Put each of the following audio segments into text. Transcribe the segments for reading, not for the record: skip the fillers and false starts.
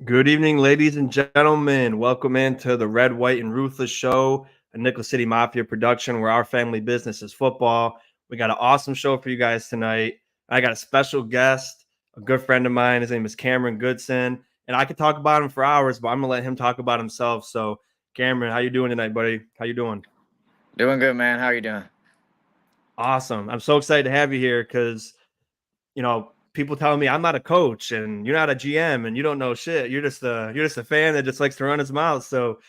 Good evening, ladies and gentlemen. Welcome into the Red, White, and Ruthless show, a Nickel City Mafia production where our family business is football. We got an awesome show for you guys tonight. I got a special guest, a good friend of mine. His name is Cameron Goodson, and I could talk about him for hours, but I'm gonna let him talk about himself. So, Cameron, how you doing tonight, buddy? How you doing? Doing good, man. How are you doing? Awesome. I'm so excited to have you here because people telling me I'm not a coach and you're not a GM and you don't know shit. You're just a fan that just likes to run his mouth. So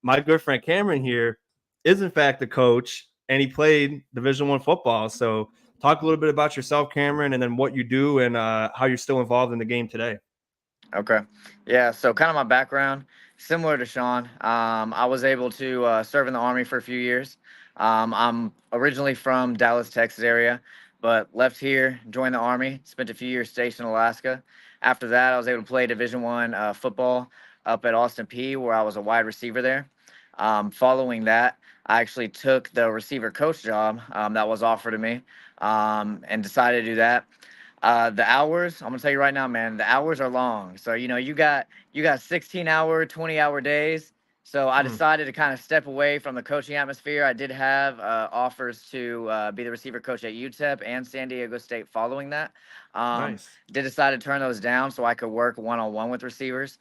my good friend Cameron here is in fact a coach and he played Division I football. So talk a little bit about yourself, Cameron, and then what you do and how you're still involved in the game today. Okay. Yeah, so kind of my background, similar to Sean. I was able to serve in the Army for a few years. I'm originally from Dallas, Texas area, but left here, joined the Army, spent a few years stationed in Alaska. After that, I was able to play Division I football up at Austin P, where I was a wide receiver there. Following that, I actually took the receiver coach job that was offered to me and decided to do that. The hours, I'm gonna tell you right now, man, the hours are long. So, you got 16-hour, 20-hour days. So I Hmm, decided to kind of step away from the coaching atmosphere. I did have offers to be the receiver coach at UTEP and San Diego State following that. nice. Did decide to turn those down so I could work one-on-one with receivers.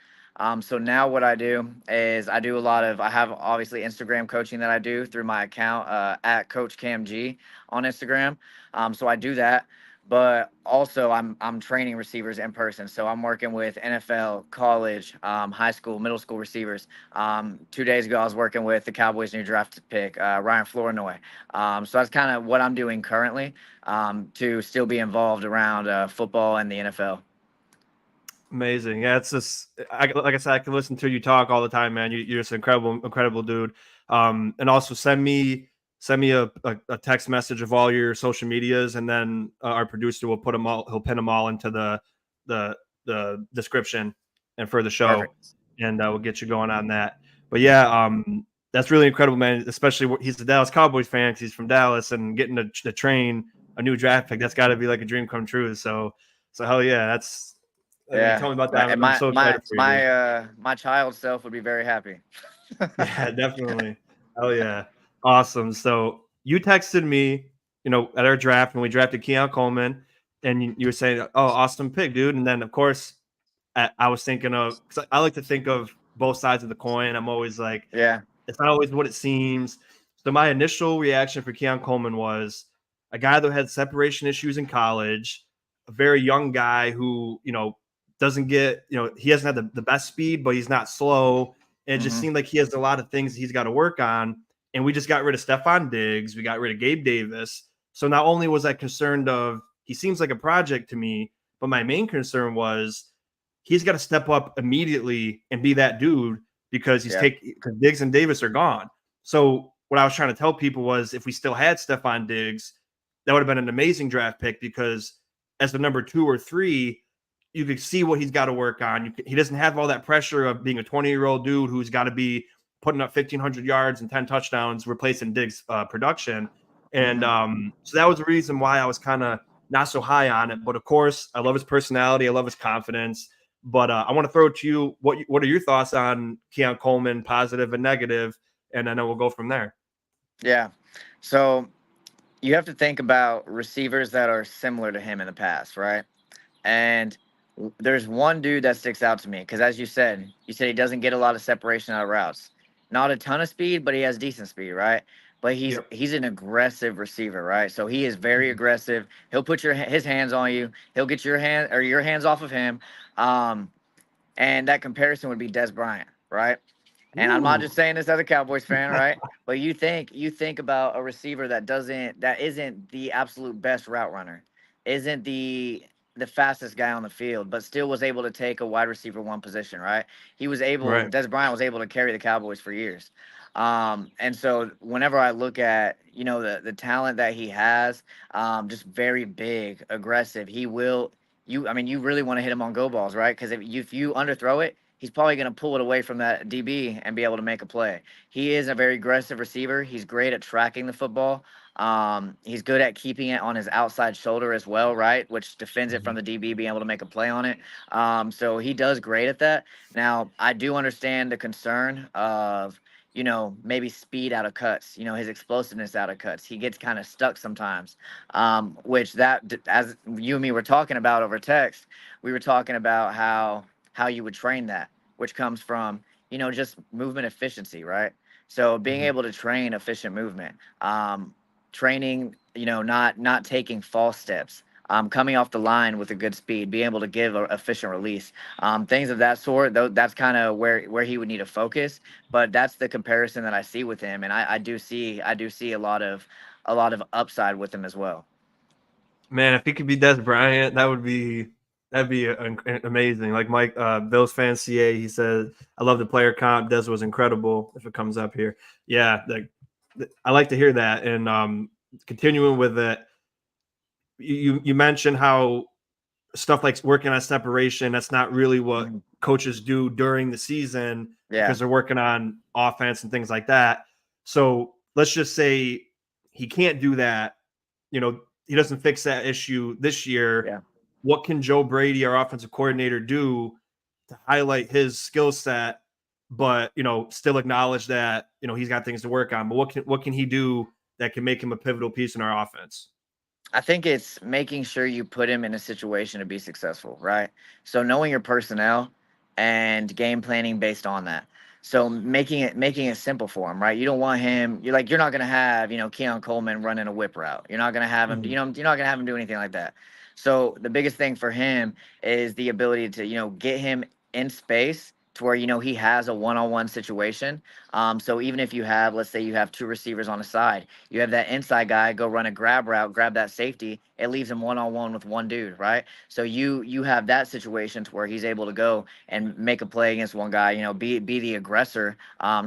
So now what I do is I have obviously Instagram coaching that I do through my account at Coach Cam G on Instagram. So I do that, but also I'm training receivers in person. So I'm working with NFL, college, high school, middle school receivers. 2 days ago, I was working with the Cowboys' new draft pick, Ryan Flournoy. So that's kind of what I'm doing currently to still be involved around football and the NFL. Amazing. Yeah, it's just like I said, I can listen to you talk all the time, man. You're just an incredible dude. And also send me a text message of all your social medias, and then our producer will put them all. He'll pin them all into the the description and for the show, Perfect. and we'll get you going on that. But yeah, that's really incredible, man. Especially he's a Dallas Cowboys fan 'cause he's from Dallas, and getting to train a new draft pick, that's got to be like a dream come true. So hell yeah, that's when you Yeah, told me about that, my I'm my so my excited for you, dude. my my child self would be very happy. Yeah, definitely. Oh yeah, awesome. So you texted me, at our draft when we drafted Keon Coleman, and you were saying, "Oh, awesome pick, dude." And then of course, I was thinking of because I like to think of both sides of the coin. I'm always like, Yeah. it's not always what it seems. So my initial reaction for Keon Coleman was a guy that had separation issues in college, a very young guy who, doesn't get, he hasn't had the best speed, but he's not slow. And it just Hmm. seemed like he has a lot of things he's got to work on. And we just got rid of Stephon Diggs. We got rid of Gabe Davis. So not only was I concerned of he seems like a project to me, but my main concern was he's got to step up immediately and be that dude because Yeah. because Diggs and Davis are gone. So what I was trying to tell people was if we still had Stephon Diggs, that would have been an amazing draft pick because as the number 2 or 3, you could see what he's got to work on. He doesn't have all that pressure of being a 20-year-old dude who's got to be putting up 1,500 yards and 10 touchdowns, replacing Diggs' production. And Hmm. so that was the reason why I was kind of not so high on it. But of course, I love his personality. I love his confidence. But I want to throw it to you. What are your thoughts on Keon Coleman, positive and negative? And then we'll go from there. Yeah. So you have to think about receivers that are similar to him in the past, right? And there's one dude that sticks out to me because, as you said he doesn't get a lot of separation out of routes. Not a ton of speed, but he has decent speed, right? But he's Yep. he's an aggressive receiver, right? So he is very Mhm. aggressive. He'll put his hands on you. He'll get your hands off of him. Um, and that comparison would be Des Bryant, right? And I'm not Ooh. just saying this as a Cowboys fan, right? But you think about a receiver that isn't the absolute best route runner, isn't the fastest guy on the field, but still was able to take a wide receiver one position, right? Right. Des Bryant was able to carry the Cowboys for years. And so whenever I look at, the talent that he has, just very big, aggressive, I mean, you really want to hit him on go balls, right? Because if you underthrow it, he's probably going to pull it away from that DB and be able to make a play. He is a very aggressive receiver. He's great at tracking the football. He's good at keeping it on his outside shoulder as well, right? Which defends it from Mhm. the DB being able to make a play on it. So he does great at that. Now, I do understand the concern of, maybe speed out of cuts, his explosiveness out of cuts. He gets kind of stuck sometimes, which as you and me were talking about over text, we were talking about how you would train that, which comes from, just movement efficiency, right? So being Mhm. able to train efficient movement, training, not taking false steps, coming off the line with a good speed, being able to give an efficient release, things of that sort. Though that's kind of where he would need to focus. But that's the comparison that I see with him, and I do see a lot of upside with him as well. Man, if he could be Des Bryant, that'd be amazing. Like Mike, Bills fan CA, he said, "I love the player comp. Des was incredible." If it comes up here, yeah, I like to hear that. And continuing with it, you mentioned how stuff like working on separation, that's not really what Mhm. coaches do during the season Yeah, because they're working on offense and things like that. So let's just say he can't do that. You know, he doesn't fix that issue this year. yeah. What can Joe Brady, our offensive coordinator, do to highlight his skill set, but still acknowledge that he's got things to work on? But what can he do that can make him a pivotal piece in our offense? I think it's making sure you put him in a situation to be successful, right? So knowing your personnel and game planning based on that. So making it simple for him, right? You don't want him. You're not gonna have Keon Coleman running a whip route. You're not gonna have him. Mhm. You're not gonna have him do anything like that. So the biggest thing for him is the ability to get him in space to where he has a one-on-one situation. So even if you have, let's say you have two receivers on the side, you have that inside guy go run a grab route, grab that safety. It leaves him one on one with one dude, right? So you have that situation to where he's able to go and make a play against one guy. Be the aggressor,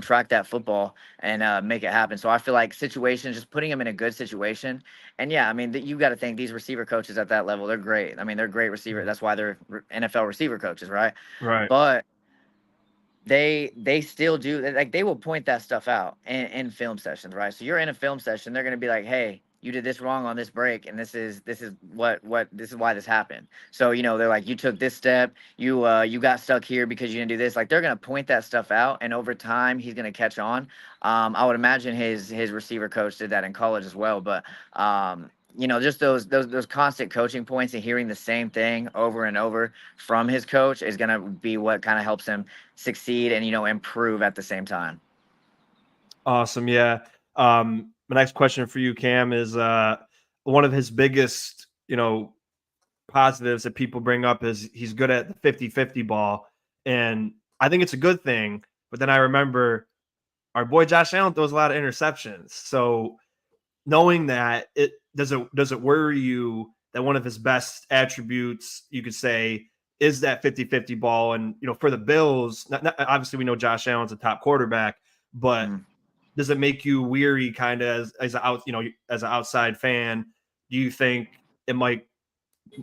track that football, and make it happen. So I feel like situations, just putting him in a good situation. And yeah, I mean, you got to think these receiver coaches at that level, they're great. I mean, they're great receiver. Mhm. That's why they're NFL receiver coaches, right? Right. But they still do, like, they will point that stuff out in film sessions, right? So you're in a film session, they're going to be like, hey, you did this wrong on this break, and this is what this is why this happened. So they're like, you took this step, you got stuck here because you didn't do this. Like, they're going to point that stuff out, and over time he's going to catch on. I would imagine his receiver coach did that in college as well. But just those constant coaching points and hearing the same thing over and over from his coach is going to be what kind of helps him succeed and improve at the same time. Awesome. Yeah. My next question for you, Cam, is one of his biggest, positives that people bring up is he's good at the 50-50 ball. And I think it's a good thing. But then I remember our boy Josh Allen throws a lot of interceptions. So knowing that, it worry you that one of his best attributes, you could say, is that 50-50 ball? And for the Bills, obviously we know Josh Allen's a top quarterback, but Mm. does it make you weary kind of as an outside fan? Do you think it might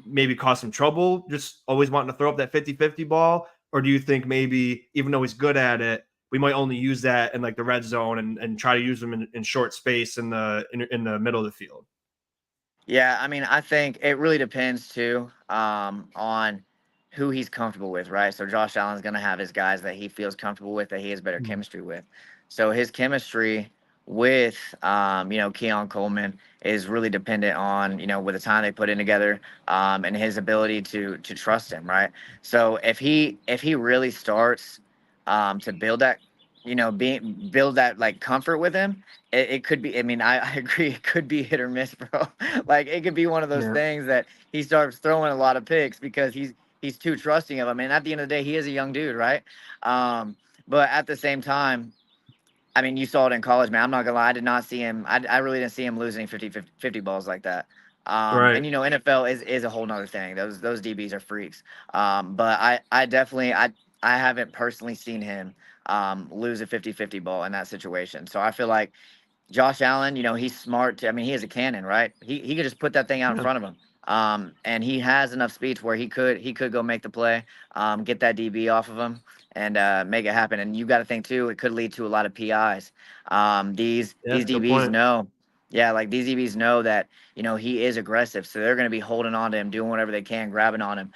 maybe cause some trouble just always wanting to throw up that 50-50 ball? Or do you think maybe even though he's good at it, we might only use that in like the red zone and try to use them in short space in the middle of the field? Yeah, I mean, I think it really depends too, on who he's comfortable with, right? So Josh Allen's going to have his guys that he feels comfortable with, that he has better Mhm. chemistry with. So his chemistry with, Keon Coleman is really dependent on, with the time they put in together, and his ability to trust him, right? So if he really starts, to build that, build that like comfort with him, it could be, I mean, I agree, it could be hit or miss, bro. Like, it could be one of those Yeah. things that he starts throwing a lot of picks because he's too trusting of him. And at the end of the day, he is a young dude, right? um but at the same time, I mean, you saw it in college, man. I'm not gonna lie. I did not see him. I really didn't see him losing 50 balls like that. And Right. NFL is a whole nother thing. Those DBs are freaks. But I definitely, I haven't personally seen him lose a 50-50 ball in that situation. So I feel like Josh Allen, he's smart. I mean, he is a cannon, right? He could just put that thing out in Yeah. front of him. And he has enough speed to where he could go make the play, get that DB off of him, and make it happen. And you got to think too, it could lead to a lot of PIs. Yeah, These that's a good DBs point. know, yeah, like these DBs know that he is aggressive, so they're going to be holding on to him, doing whatever they can, grabbing on him,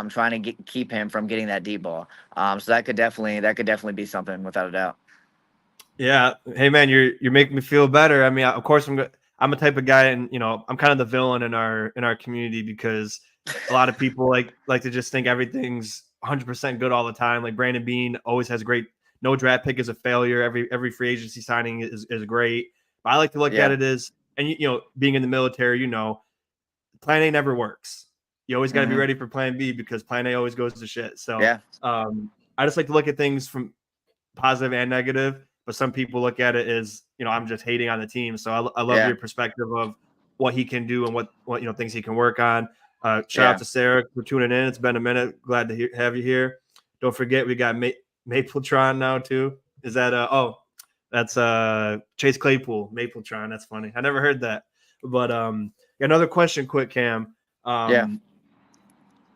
trying to keep him from getting that deep ball. So that could definitely be something without a doubt. Yeah. Hey man, you're making me feel better. I mean, of course I'm a type of guy, and I'm kind of the villain in our community because a lot of people like to just think everything's 100% good all the time. Like Brandon Bean always has great. No draft pick is a failure. Every free agency signing is great. But I like to look at Yeah. it as, and being in the military, plan A never works. You always got to be Hmm. ready for plan B because plan A always goes to shit. So Yeah. I just like to look at things from positive and negative, but some people look at it as, I'm just hating on the team. So I love Yeah. your perspective of what he can do and what things he can work on. Shout out Yeah. to Sarah for tuning in. It's been a minute. Glad to have you here. Don't forget we got Mapletron now too. Is that that's Chase Claypool, Mapletron. That's funny. I never heard that. But another question, quick, Cam. Yeah. Um,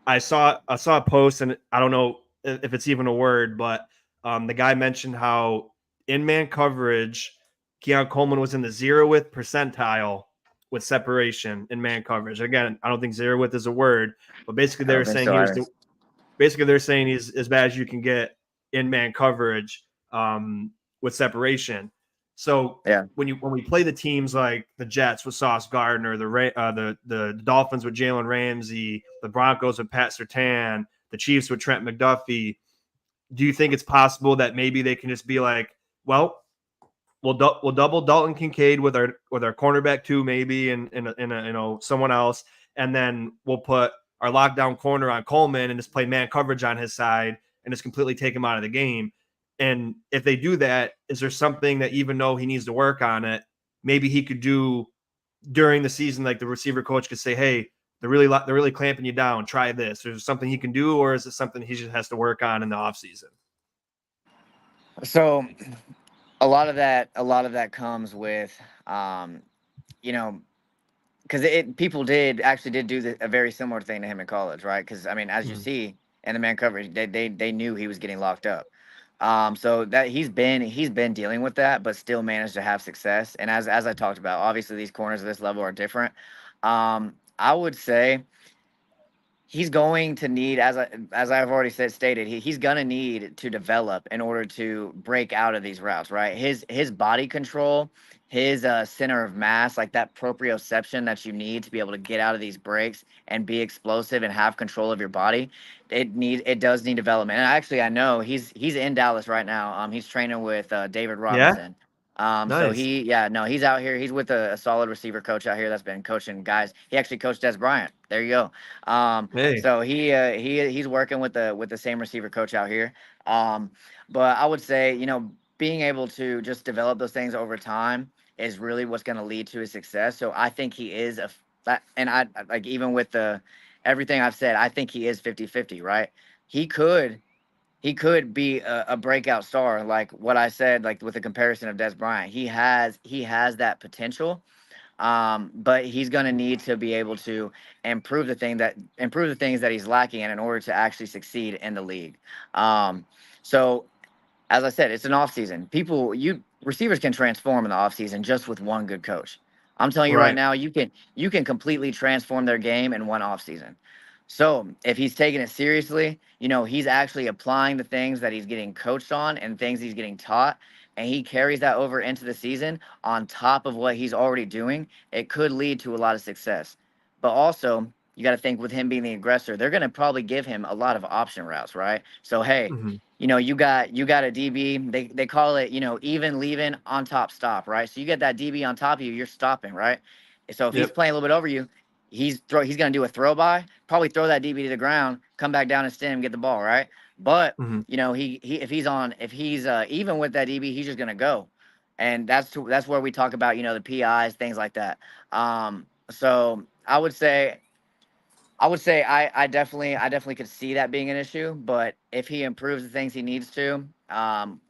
I saw a post, and I don't know if it's even a word, but the guy mentioned how in man coverage, Keon Coleman was in the 0th percentile with separation in man coverage. Again, I don't think 0th is a word, but basically I they were don't think saying so he was either. the basically they're saying he's as bad as you can get in man coverage with separation. So Yeah. when we play the teams like the Jets with Sauce Gardner, the Dolphins with Jalen Ramsey, the Broncos with Pat Surtain, the Chiefs with Trent McDuffie, do you think it's possible that maybe they can just be like, well, we'll double Dalton Kincaid with our cornerback too, maybe, and someone else, and then we'll put our lockdown corner on Coleman and just play man coverage on his side and just completely take him out of the game. And if they do that, is there something that, even though he needs to work on it, maybe he could do during the season? Like the receiver coach could say, "Hey, they're really clamping you down. Try this." Is there something he can do, or is it something he just has to work on in the offseason? So a lot of that comes with, um, you know, because it people did do a very similar thing to him in college, right? Because I mean, as you Mhm. see in the man coverage, they knew he was getting locked up. So that he's been dealing with that, but still managed to have success. And as I talked about, obviously these corners of this level are different. I would say he's going to need, as I've already stated, he's gonna need to develop in order to break out of these routes, right? His body control, his center of mass, like that proprioception that you need to be able to get out of these breaks and be explosive and have control of your body. It does need development. And actually, I know he's in Dallas right now. He's training with David Yeah, Robinson. So nice. yeah, no, he's out here. He's with a solid receiver coach out here that's been coaching guys. He actually coached Des Bryant. There you go. Hey, So he's working with the same receiver coach out here. Um, but I would say, being able to just develop those things over time is really what's going to lead to his success. So I think he is and like, even with the everything I've said, I think he is 50-50, right? He could he could be a breakout star, like what I said, like with the comparison of Des Bryant. He has that potential, but he's going to need to be able to improve the things that he's lacking in order to actually succeed in the league. Um, so as I said, it's an off season. You receivers can transform in the off season just with one good coach. I'm telling you right right. now, you can completely transform their game in one off season. So if he's taking it seriously, he's actually applying the things that he's getting coached on and things he's getting taught, and he carries that over into the season on top of what he's already doing. It could lead to a lot of success. But also, you got to think, with him being the aggressor, they're going to probably give him a lot of option routes, right? So hey, Mhm. you got a DB. They call it, even leaving on top stop, right? So you get that DB on top of you, you're stopping, right? So if he's Yep. playing a little bit over you, he's gonna do a throw by, probably throw that DB to the ground, come back down and stand him, get the ball, right? But Mhm. he if he's even with that DB, he's just gonna go, and that's where we talk about, the PIs, things like that. So I would say I would say I definitely could see that being an issue, but if he improves the things he needs to,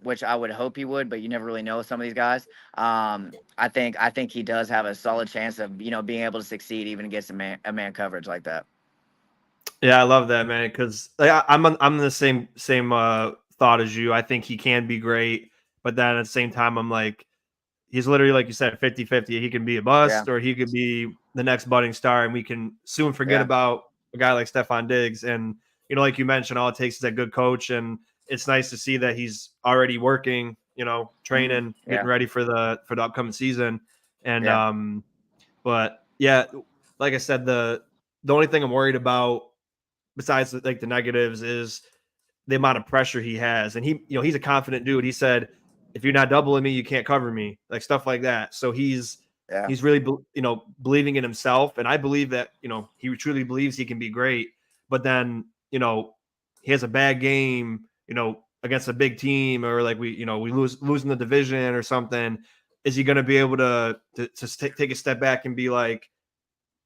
which I would hope he would, but you never really know with some of these guys. I think he does have a solid chance of being able to succeed even against a man coverage like that. Yeah, I love that, man. Because I'm in the same thought as you. I think he can be great, but then at the same time, I'm like, he's literally, like you said, 50-50. He can be a Yeah, bust or he could be the next budding star, and we can soon forget yeah, about a guy like Stefan Diggs. And like you mentioned, all it takes is a good coach, and it's nice to see that he's already working, training, getting yeah, ready for the upcoming season. And yeah, but yeah, like I said, the only thing I'm worried about besides like the negatives is the amount of pressure he has. And he's a confident dude. He said, if you're not doubling me, you can't cover me, like stuff like that. So yeah, he's really, believing in himself. And I believe that, he truly believes he can be great. But then, he has a bad game, against a big team, or like we losing the division or something. Is he going to be able to take a step back and be like,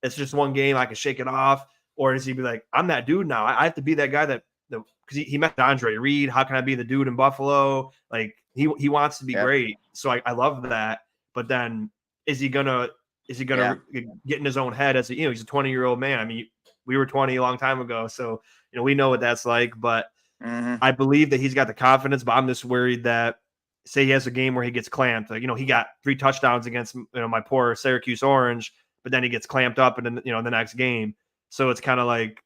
it's just one game, I can shake it off? Or does he be like, I'm that dude now? I have to be that guy that because he met Andre Reed. How can I be the dude in Buffalo? Like he wants to be yeah, great. So I love that. But then is he gonna is he yeah. gonna get in his own head as he's a 20-year-old man? I mean, we were 20 a long time ago, so we know what that's like. But Hmm. I believe that he's got the confidence. But I'm just worried that say he has a game where he gets clamped. Like he got 3 touchdowns against my poor Syracuse Orange, but then he gets clamped up in the next game. So it's kind of like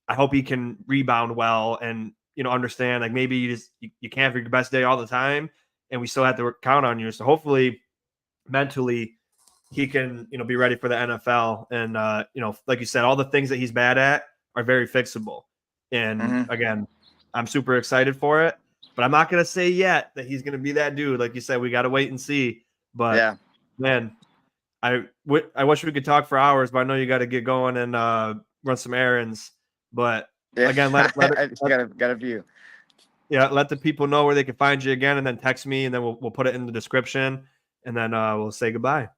I hope he can rebound well and understand like maybe you can't have your best day all the time, and we still have to count on you. So hopefully mentally he can be ready for the NFL. And like you said, all the things that he's bad at are very fixable. And Hmm. again, I'm super excited for it, but I'm not gonna say yet that he's gonna be that dude. Like you said, we got to wait and see. But Yeah, man, I wish we could talk for hours, but I know you got to get going and run some errands. But yeah. again, I got a view. let the people know where they can find you again, and then text me, and then we'll put it in the description, and then we'll say goodbye.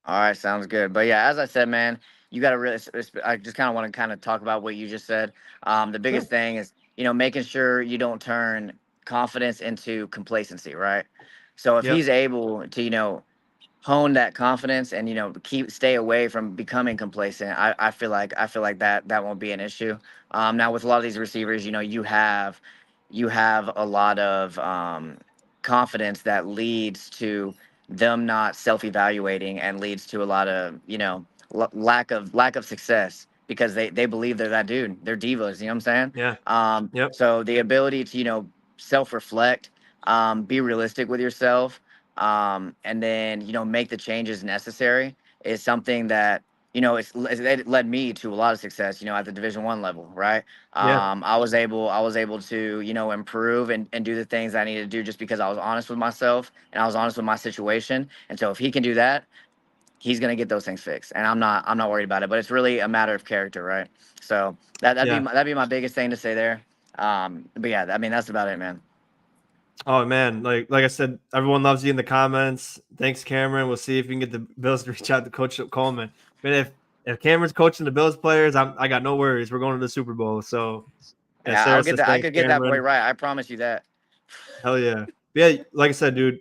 All right, sounds good. But yeah, as I said, man, you got to really. I just kind of want to kind of talk about what you just said. The biggest Sure. thing is, making sure you don't turn confidence into complacency, right? So if Yep. he's able to, hone that confidence and stay away from becoming complacent, I feel like that won't be an issue. Now with a lot of these receivers, you have a lot of confidence that leads to them not self-evaluating and leads to a lot of lack of success because they believe they're that dude, they're divas, you know what I'm saying? Yeah. Yep. So the ability to self-reflect, be realistic with yourself, and then make the changes necessary is something that it led me to a lot of success at the Division 1 level, right? Yeah. I was able to improve and do the things I needed to do just because I was honest with myself and I was honest with my situation. And so if he can do that, he's going to get those things fixed, and I'm not worried about it. But it's really a matter of character, right? So Yeah. that'd be my biggest thing to say there. But yeah, I mean that's about it, man. Oh man, like I said, everyone loves you in the comments. Thanks, Cameron. We'll see if we can get the Bills to reach out to Coach Coleman. But if Cameron's coaching the Bills players, I got no worries. We're going to the Super Bowl. So yeah, Yeah, I'll Sarah get says that. I thanks, could get that boy Cameron. right. I promise you that. Hell yeah. Yeah, like I said, dude,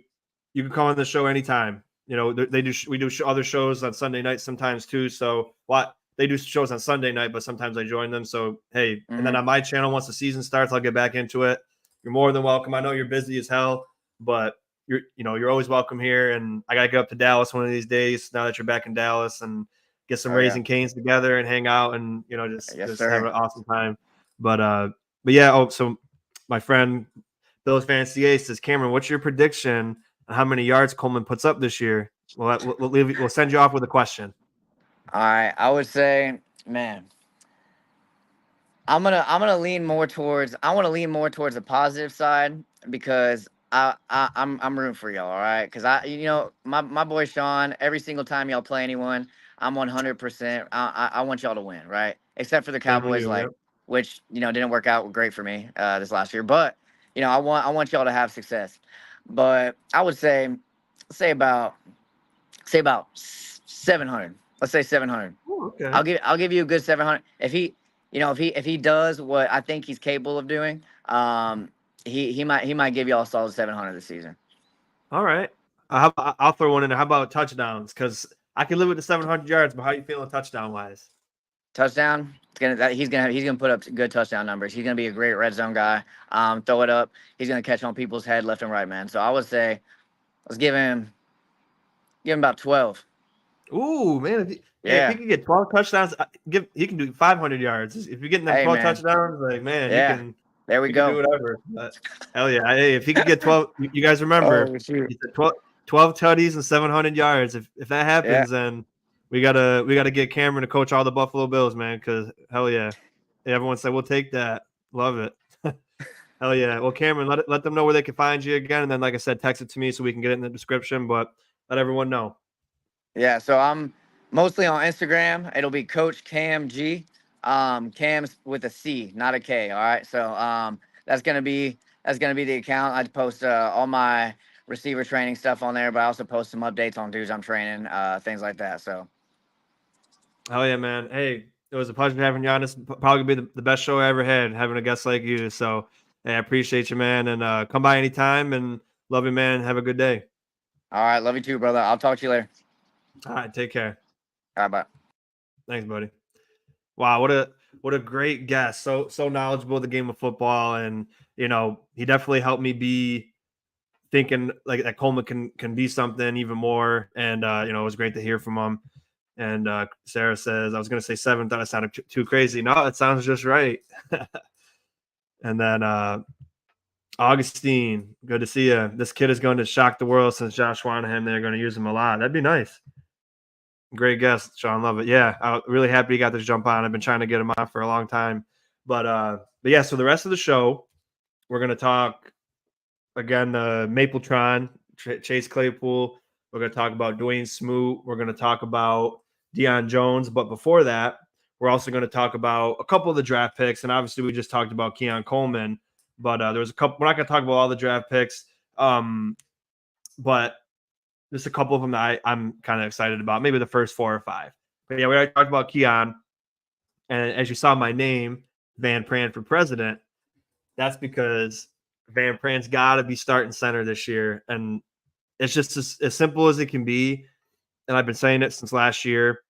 you can come on the show anytime. They do we do other shows on Sunday nights sometimes too. So what they do shows on Sunday night, but sometimes I join them. So hey, and then Hmm. on my channel, once the season starts, I'll get back into it. You're more than welcome. I know you're busy as hell, but you're always welcome here. And I gotta get up to Dallas one of these days now that you're back in Dallas and get some Oh yeah. raising canes together and hang out and Yes, just have sir. an awesome time. But yeah, so my friend Bills Fantasy Ace says, Cameron, what's your prediction on how many yards Coleman puts up this year? We'll send you off with a question. All right. I would say, man, I'm gonna lean more towards. I want to lean more towards the positive side because I'm rooting for y'all. All right, because my boy Sean. Every single time y'all play anyone, I'm 100%. I want y'all to win, right? Except for the Same with Cowboys, you. like, Yep. which didn't work out great for me this last year. But I want y'all to have success. But I would say about 700. Let's say 700. Ooh, okay. I'll give you a good 700. If he, if he does what I think he's capable of doing, he might give you all solid 700 this season. All right. I'll throw one in there. How about touchdowns? Because I can live with the 700 yards, but how you feeling touchdown wise? Touchdown. He's gonna put up good touchdown numbers. He's gonna be a great red zone guy. Throw it up. He's gonna catch on people's head left and right, man. So I would say let's give him about 12. Ooh, man! If he Yeah. can get 12 touchdowns, he can do 500 yards. If you're getting them Hey 12 man. touchdowns, like man, Yeah. There we he can do go. whatever. But, hell yeah! Hey, if he could get 12, you guys remember Oh shoot. he said 12 tutties and 700 yards. If that Yeah. happens, then we gotta get Cameron to coach all the Buffalo Bills, man. Because hell yeah, everyone said we'll take that. Love it. Hell yeah. Well, Cameron, let them know where they can find you again, and then like I said, text it to me so we can get it in the description. But let everyone know. Yeah, so I'm mostly on Instagram. It'll be Coach Cam G. Cam's with a C, not a K. All right. So that's gonna be the account. I post all my receiver training stuff on there, but I also post some updates on dudes I'm training, things like that. So Oh yeah, man. Hey, it was a pleasure having you on. This probably be the best show I ever had, having a guest like you. So hey, I appreciate you, man. And come by anytime and love you, man. Have a good day. all right, love you too, brother. I'll talk to you later. All right, take care. All right, bye. Thanks, buddy. Wow, what a great guest. So knowledgeable of the game of football. And he definitely helped me be thinking like that Coleman can be something even more. And it was great to hear from him. And Sarah says, I was going to say 7, thought it sounded too crazy. No, it sounds just right. And then Augustine, good to see you. This kid is going to shock the world since Josh Wanahan. They're going to use him a lot. That'd be nice. Great guest, Sean. Love it. Yeah, I'm really happy he got this jump on. I've been trying to get him on for a long time. But yeah, so the rest of the show, we're going to talk again, Mapletron, Chase Claypool. We're going to talk about Dwayne Smoot. We're going to talk about Deion Jones. But before that, we're also going to talk about a couple of the draft picks. And obviously, we just talked about Keon Coleman. But there's a couple. We're not going to talk about all the draft picks, but there's a couple of them that I'm kind of excited about. Maybe the first 4 or 5. But yeah, we already talked about Keon. And as you saw my name, Van Pran for president, that's because Van Pran's got to be starting center this year. And it's just as simple as it can be. And I've been saying it since last year.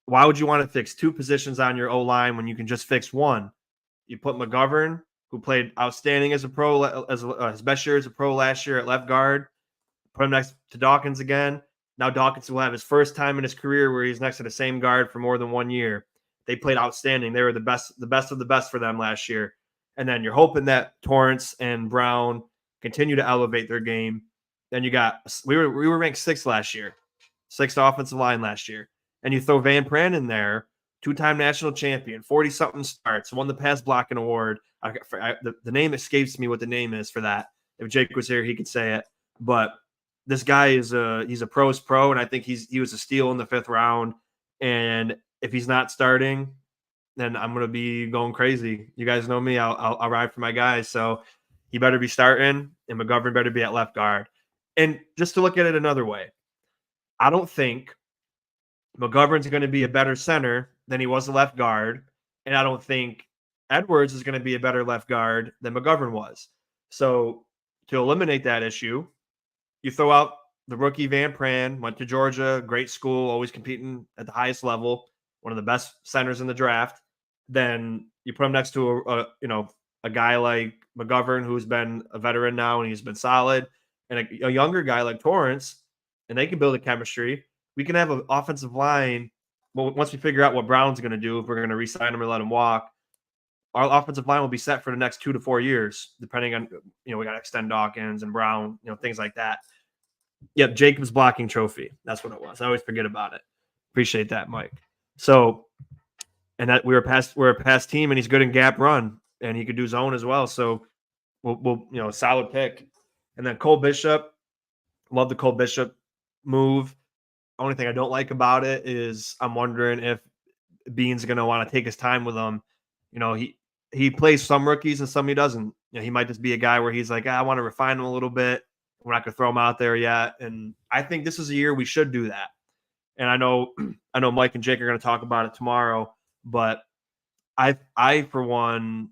Why would you want to fix 2 positions on your O-line when you can just fix 1? You put McGovern, who played outstanding as a pro, as his best year as a pro last year at left guard, put him next to Dawkins again. Now Dawkins will have his first time in his career where he's next to the same guard for more than 1 year. They played outstanding. They were the best of the best for them last year. And then you're hoping that Torrance and Brown continue to elevate their game. Then you got we were ranked 6th last year, 6th offensive line last year, and you throw Van Pran in there, 2-time national champion, 40-something starts, won the pass blocking award. The name escapes me what the name is for that. If Jake was here, he could say it. But this guy he's a pro's pro, and I think he was a steal in the 5th round. And if he's not starting, then I'm gonna be going crazy. You guys know me; I'll ride for my guys. So he better be starting, and McGovern better be at left guard. And just to look at it another way, I don't think McGovern's going to be a better center than he was a left guard, and I don't think Edwards is going to be a better left guard than McGovern was. So to eliminate that issue, you throw out the rookie Van Pran, went to Georgia, great school, always competing at the highest level, one of the best centers in the draft. Then you put him next to a guy like McGovern, who's been a veteran now and he's been solid, and a younger guy like Torrance, and they can build a chemistry. We can have an offensive line. Well, once we figure out what Brown's going to do, if we're going to re-sign him or let him walk, our offensive line will be set for the next 2 to 4 years, depending on, we got to extend Dawkins and Brown, things like that. Yep, Jacobs blocking trophy. That's what it was. I always forget about it. Appreciate that, Mike. So, and that we're a pass team, and he's good in gap run, and he could do zone as well. So, we'll solid pick. And then Cole Bishop, love the Cole Bishop move. Only thing I don't like about it is I'm wondering if Bean's going to want to take his time with him. He plays some rookies and some he doesn't. He might just be a guy where he's like, I want to refine him a little bit. We're not going to throw him out there yet. And I think this is a year we should do that. And I know Mike and Jake are going to talk about it tomorrow, but I for one,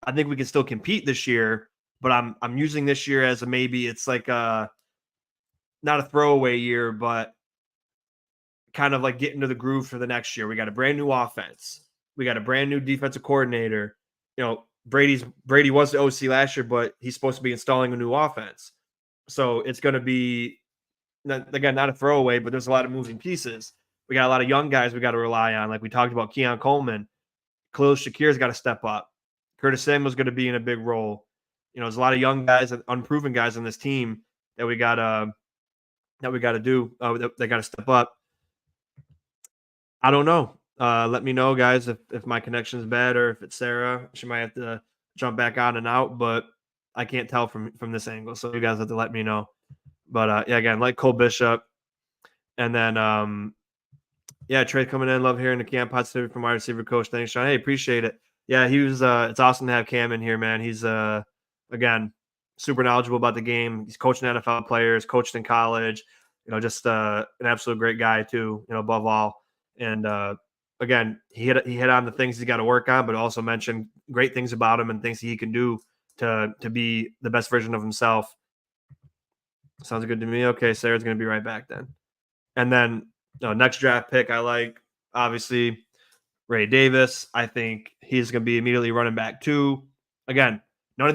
I think we can still compete this year, but I'm using this year as a maybe it's like a not a throwaway year, but kind of like get into the groove for the next year. We got a brand new offense. We got a brand new defensive coordinator. You know, Brady was the OC last year, but he's supposed to be installing a new offense. So it's going to be again not a throwaway, but there's a lot of moving pieces. We got a lot of young guys we got to rely on, like we talked about Keon Coleman. Khalil Shakir's got to step up. Curtis Samuel's going to be in a big role. You know, there's a lot of young guys, unproven guys on this team that we got to do. They got to step up. I don't know. Let me know, guys, if my connection is bad or if it's Sarah. She might have to jump back on and out, but I can't tell from this angle. So you guys have to let me know. But yeah, again, like Cole Bishop, and then yeah, Trey coming in. Love hearing the Cam positivity from wide receiver coach. Thanks, Sean. Hey, appreciate it. Yeah, he was. It's awesome to have Cam in here, man. He's again super knowledgeable about the game. He's coaching NFL players, coached in college. You know, just an absolute great guy too. You know, above all. And again, he hit on the things he's got to work on, but also mentioned great things about him and things he can do to be the best version of himself. Sounds good to me. Okay, Sarah's going to be right back then. And then next draft pick, I like obviously Ray Davis. I think he's going to be immediately running back too. Again, not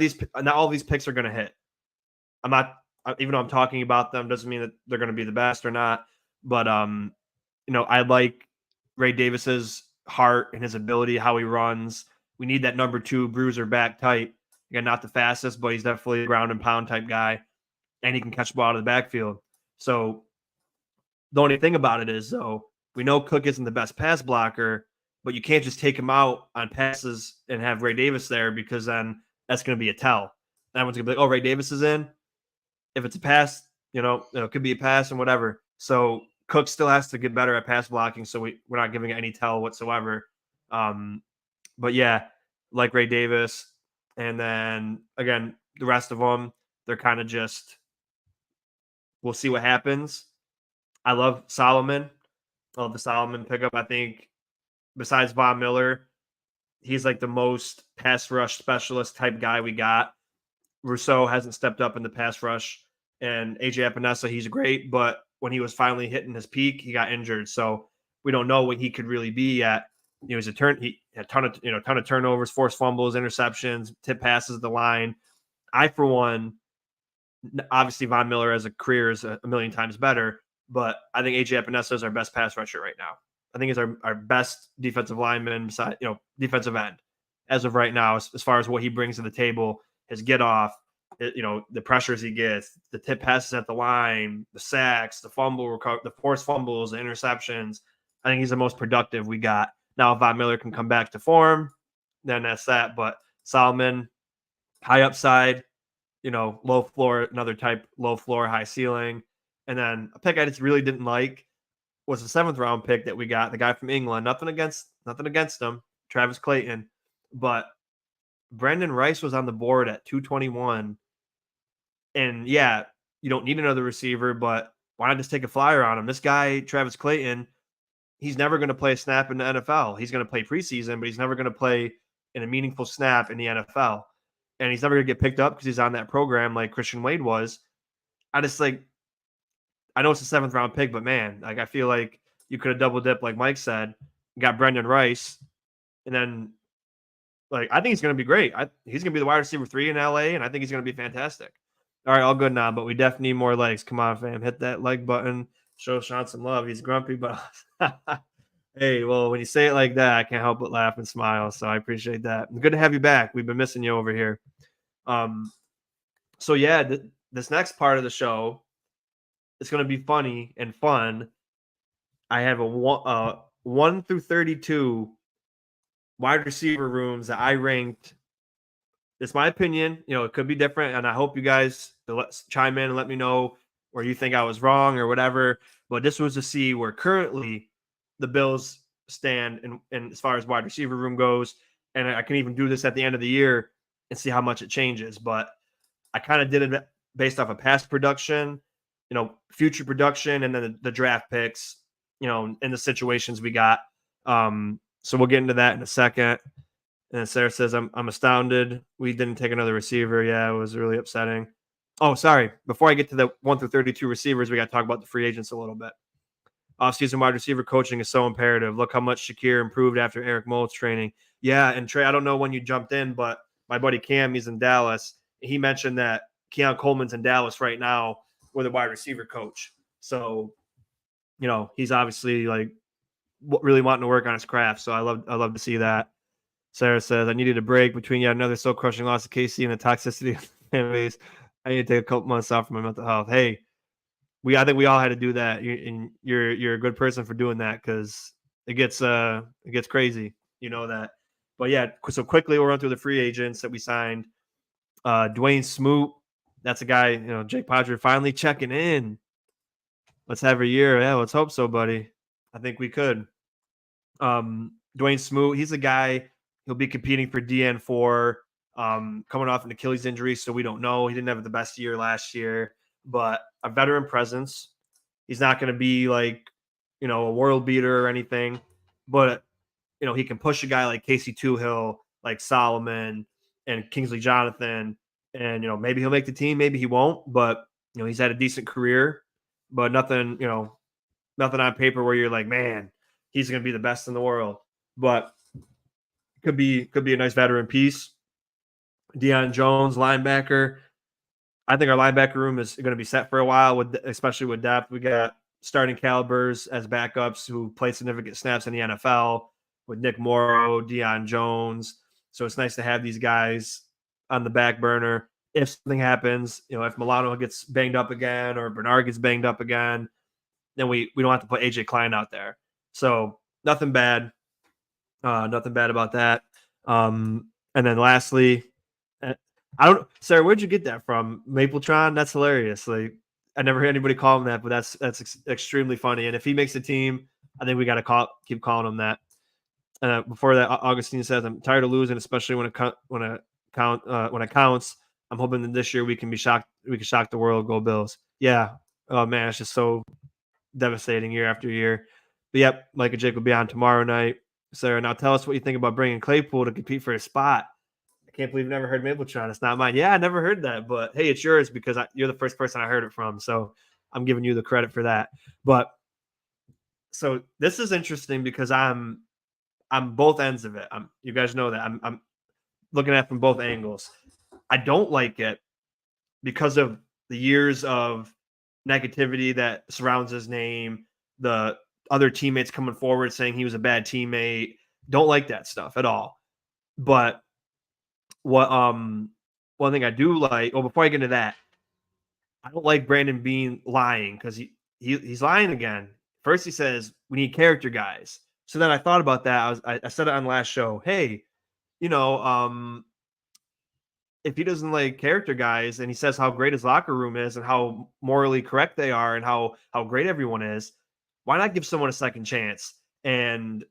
all of these picks are going to hit. I'm not, even though I'm talking about them, doesn't mean that they're going to be the best or not. But I like Ray Davis's heart and his ability, how he runs. We need that number 2 bruiser back tight. Again, not the fastest, but he's definitely a ground and pound type guy, and he can catch the ball out of the backfield. So the only thing about it is, though, we know Cook isn't the best pass blocker, but you can't just take him out on passes and have Ray Davis there, because then that's going to be a tell. Everyone's going to be like, oh, Ray Davis is in. If it's a pass, it could be a pass and whatever. So Cook still has to get better at pass blocking, so we're not giving any tell whatsoever. But yeah, like Ray Davis. And then, again, the rest of them, they're kind of just, we'll see what happens. I love Solomon. I love the Solomon pickup. I think besides Von Miller, he's like the most pass rush specialist type guy we got. Rousseau hasn't stepped up in the pass rush. And AJ Epinesa, he's great, but when he was finally hitting his peak, he got injured. So we don't know what he could really be at. He's a ton of turnovers, forced fumbles, interceptions, tip passes at the line. I, for one, obviously Von Miller as a career is a million times better, but I think AJ Epinesa is our best pass rusher right now. I think he's our best defensive lineman, defensive end as of right now, as far as what he brings to the table, his get off, the pressures he gets, the tip passes at the line, the sacks, the the forced fumbles, the interceptions. I think he's the most productive we got. Now, if Von Miller can come back to form, then that's that. But Solomon, high upside, low floor, another type, low floor, high ceiling. And then a pick I just really didn't like was the 7th round pick that we got, the guy from England. Nothing against him, Travis Clayton. But Brendan Rice was on the board at 221. And yeah, you don't need another receiver, but why not just take a flyer on him? This guy, Travis Clayton, he's never going to play a snap in the NFL. He's going to play preseason, but he's never going to play in a meaningful snap in the NFL. And he's never going to get picked up because he's on that program like Christian Wade was. I know it's a 7th round pick, but man, like I feel like you could have double dipped, like Mike said, got Brendan Rice, and then like I think he's going to be great. He's going to be the wide receiver 3 in LA, and I think he's going to be fantastic. All right, all good now, but we definitely need more legs. Come on, fam, hit that like button. Show Sean some love. He's grumpy, but hey, well, when you say it like that, I can't help but laugh and smile. So I appreciate that. Good to have you back. We've been missing you over here. So yeah, this next part of the show, it's going to be funny and fun. I have a 1 through 32 wide receiver rooms that I ranked. It's my opinion. It could be different, and I hope you guys chime in and let me know where you think I was wrong or whatever. But this was to see where currently the Bills stand and as far as wide receiver room goes. And I can even do this at the end of the year and see how much it changes. But I kind of did it based off of past production, future production, and then the draft picks. in the situations we got. So we'll get into that in a second. And Sarah says, I'm astounded we didn't take another receiver. Yeah, it was really upsetting. Oh, sorry. Before I get to the 1 through 32 receivers, we got to talk about the free agents a little bit. Offseason wide receiver coaching is so imperative. Look how much Shakir improved after Eric Mold's training. Yeah, and Trey, I don't know when you jumped in, but my buddy Cam, he's in Dallas. He mentioned that Keon Coleman's in Dallas right now with a wide receiver coach. So, he's obviously like really wanting to work on his craft. So I love to see that. Sarah says, I needed a break between yet another soul crushing loss of KC and the toxicity of the fan base. I need to take a couple months off from my mental health. Hey, I think we all had to do that. And you're a good person for doing that, because it gets crazy. You know that. But yeah, so quickly we'll run through the free agents that we signed. Dwayne Smoot, that's a guy, Jake Padre finally checking in. Let's have a year. Yeah, let's hope so, buddy. I think we could. Dwayne Smoot, he's a guy, he'll be competing for DN4, coming off an Achilles injury, so we don't know. He didn't have the best year last year, but a veteran presence. He's not going to be like, a world beater or anything, but he can push a guy like Casey Toohill, like Solomon and Kingsley Jonathan, and maybe he'll make the team, maybe he won't, but he's had a decent career, but nothing on paper where you're like, man, he's going to be the best in the world. But could be a nice veteran piece. Deion Jones, linebacker. I think our linebacker room is going to be set for a while, especially with depth. We got starting calibers as backups who play significant snaps in the NFL with Nick Morrow, Deion Jones. So it's nice to have these guys on the back burner. If something happens, if Milano gets banged up again or Bernard gets banged up again, then we don't have to put AJ Klein out there. So nothing bad. Nothing bad about that. And then lastly, Sarah, where'd you get that from? Mapletron? That's hilarious. Like, I never heard anybody call him that, but that's extremely funny. And if he makes a team, I think we got to keep calling him that. Before that, Augustine says, "I'm tired of losing, especially when it counts. I'm hoping that this year we can shock the world. Go Bills!" Yeah. Oh man, it's just so devastating year after year. But yep, Mike and Jake will be on tomorrow night. Sarah, now tell us what you think about bringing Claypool to compete for a spot. I can't believe you've never heard Mapletron. It's not mine. Yeah, I never heard that, but hey, it's yours because you're the first person I heard it from. So I'm giving you the credit for that. But so this is interesting because I'm both ends of it. You guys know that I'm looking at it from both angles. I don't like it because of the years of negativity that surrounds his name, the other teammates coming forward saying he was a bad teammate. Don't like that stuff at all. But what one thing I do like, before I get into that, I don't like Brandon Beane lying because he's lying again. First he says we need character guys. So then I thought about that. I said it on last show. Hey, if he doesn't like character guys and he says how great his locker room is and how morally correct they are and how great everyone is, why not give someone a second chance? And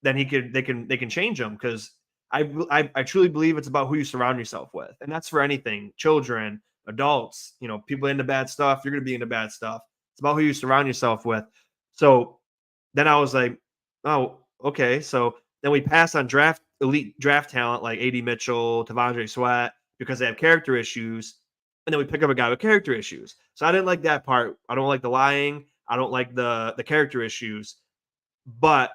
then they can change them, because I truly believe it's about who you surround yourself with, and that's for anything. Children, adults, people into bad stuff. You're going to be into bad stuff. It's about who you surround yourself with. So then I was like, oh, okay. So then we pass on elite draft talent like A.D. Mitchell, Tavondre Sweat, because they have character issues. And then we pick up a guy with character issues. So I didn't like that part. I don't like the lying. I don't like the character issues. But